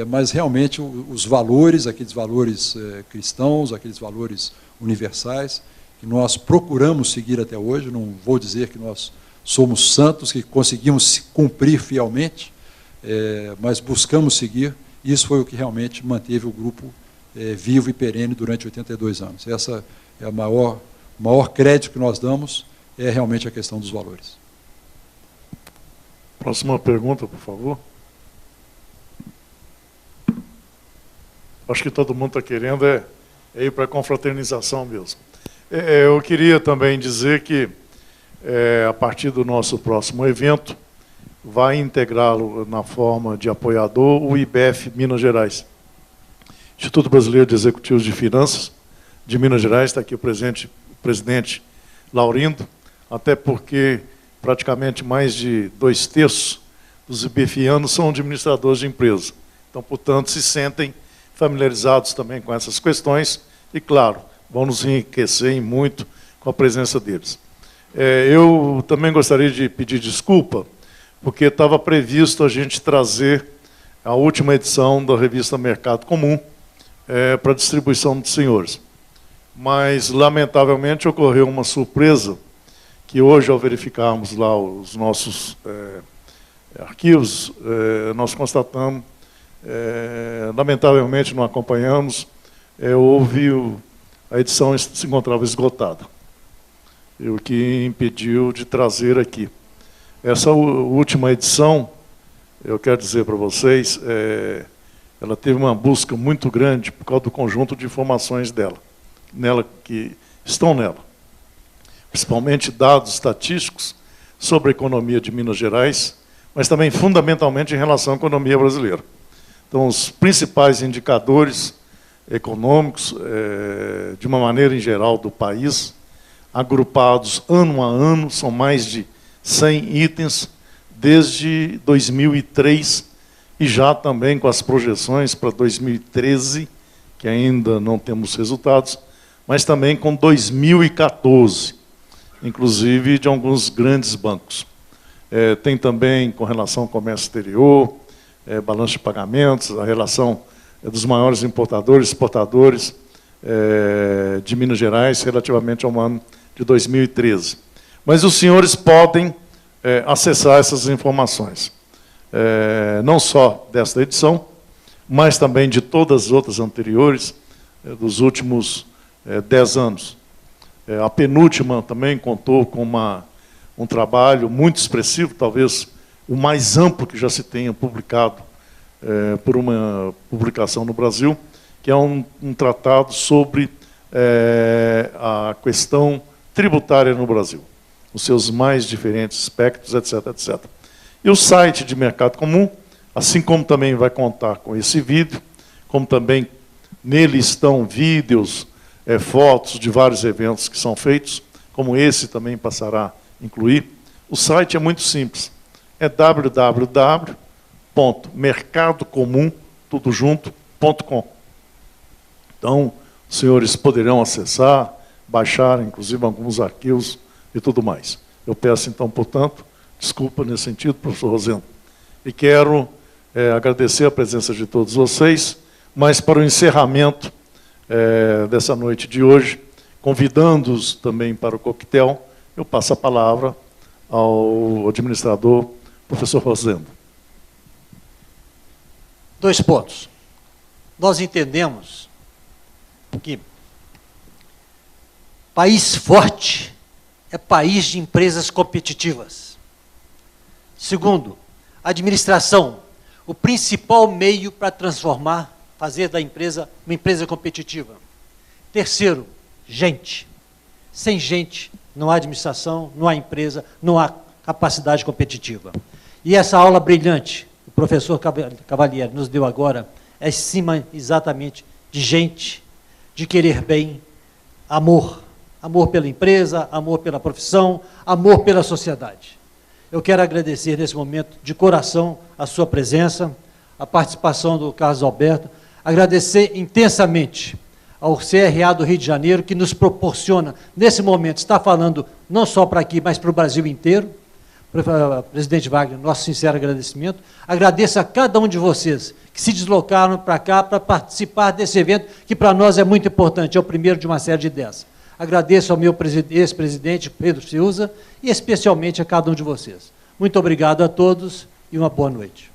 mas realmente os valores, aqueles valores cristãos, aqueles valores universais, que nós procuramos seguir até hoje, não vou dizer que nós somos santos, que conseguimos cumprir fielmente, mas buscamos seguir. Isso foi o que realmente manteve o grupo vivo e perene durante 82 anos. Essa é o maior crédito que nós damos, é realmente a questão dos valores. Próxima pergunta, por favor. Acho que todo mundo está querendo ir para a confraternização mesmo. Eu queria também dizer que, a partir do nosso próximo evento, vai integrá-lo na forma de apoiador o IBEF Minas Gerais. Instituto Brasileiro de Executivos de Finanças de Minas Gerais, está aqui o presidente Laurindo, até porque praticamente mais de 2/3 dos IBEFianos são administradores de empresas. Então, portanto, se sentem familiarizados também com essas questões e, claro, vão nos enriquecer muito com a presença deles. Eu também gostaria de pedir desculpa, porque estava previsto a gente trazer a última edição da revista Mercado Comum para distribuição dos senhores. Mas, lamentavelmente, ocorreu uma surpresa, que hoje, ao verificarmos lá os nossos arquivos, nós constatamos, lamentavelmente não acompanhamos, a edição se encontrava esgotada, o que impediu de trazer aqui. Essa última edição, eu quero dizer para vocês, ela teve uma busca muito grande por causa do conjunto de informações que estão nela. Principalmente dados estatísticos sobre a economia de Minas Gerais, mas também fundamentalmente em relação à economia brasileira. Então, os principais indicadores econômicos, de uma maneira em geral, do país, agrupados ano a ano, são mais de 100 itens, desde 2003, e já também com as projeções para 2013, que ainda não temos resultados, mas também com 2014, inclusive de alguns grandes bancos. Tem também com relação ao comércio exterior, balanço de pagamentos, a relação dos maiores importadores e exportadores de Minas Gerais relativamente ao ano de 2013. Mas os senhores podem acessar essas informações, não só desta edição, mas também de todas as outras anteriores, dos últimos 10 anos. A penúltima também contou com um trabalho muito expressivo, talvez o mais amplo que já se tenha publicado por uma publicação no Brasil, que é um tratado sobre a questão tributária no Brasil, os seus mais diferentes aspectos, etc., etc. E o site de Mercado Comum, assim como também vai contar com esse vídeo, como também nele estão vídeos, fotos de vários eventos que são feitos, como esse também passará a incluir. O site é muito simples, é www.mercadocomum.com. Então, os senhores poderão acessar, baixar, inclusive, alguns arquivos e tudo mais. Eu peço, então, portanto, desculpa nesse sentido, professor Rosendo, e quero agradecer a presença de todos vocês, mas para o encerramento dessa noite de hoje, convidando-os também para o coquetel, eu passo a palavra ao administrador, professor Rosendo. 2 pontos. Nós entendemos que país forte é país de empresas competitivas. Segundo, administração, o principal meio para transformar, fazer da empresa uma empresa competitiva. Terceiro, gente. Sem gente, não há administração, não há empresa, não há capacidade competitiva. E essa aula brilhante, o professor Cavalieri nos deu agora, é em cima exatamente de gente, de querer bem, amor. Amor pela empresa, amor pela profissão, amor pela sociedade. Eu quero agradecer nesse momento, de coração, a sua presença, a participação do Carlos Alberto, agradecer intensamente ao CRA do Rio de Janeiro, que nos proporciona, nesse momento, está falando não só para aqui, mas para o Brasil inteiro. Presidente Wagner, nosso sincero agradecimento. Agradeço a cada um de vocês que se deslocaram para cá para participar desse evento, que para nós é muito importante, é o primeiro de uma série de 10. Agradeço ao meu ex-presidente, Pedro Ciuza, e especialmente a cada um de vocês. Muito obrigado a todos e uma boa noite.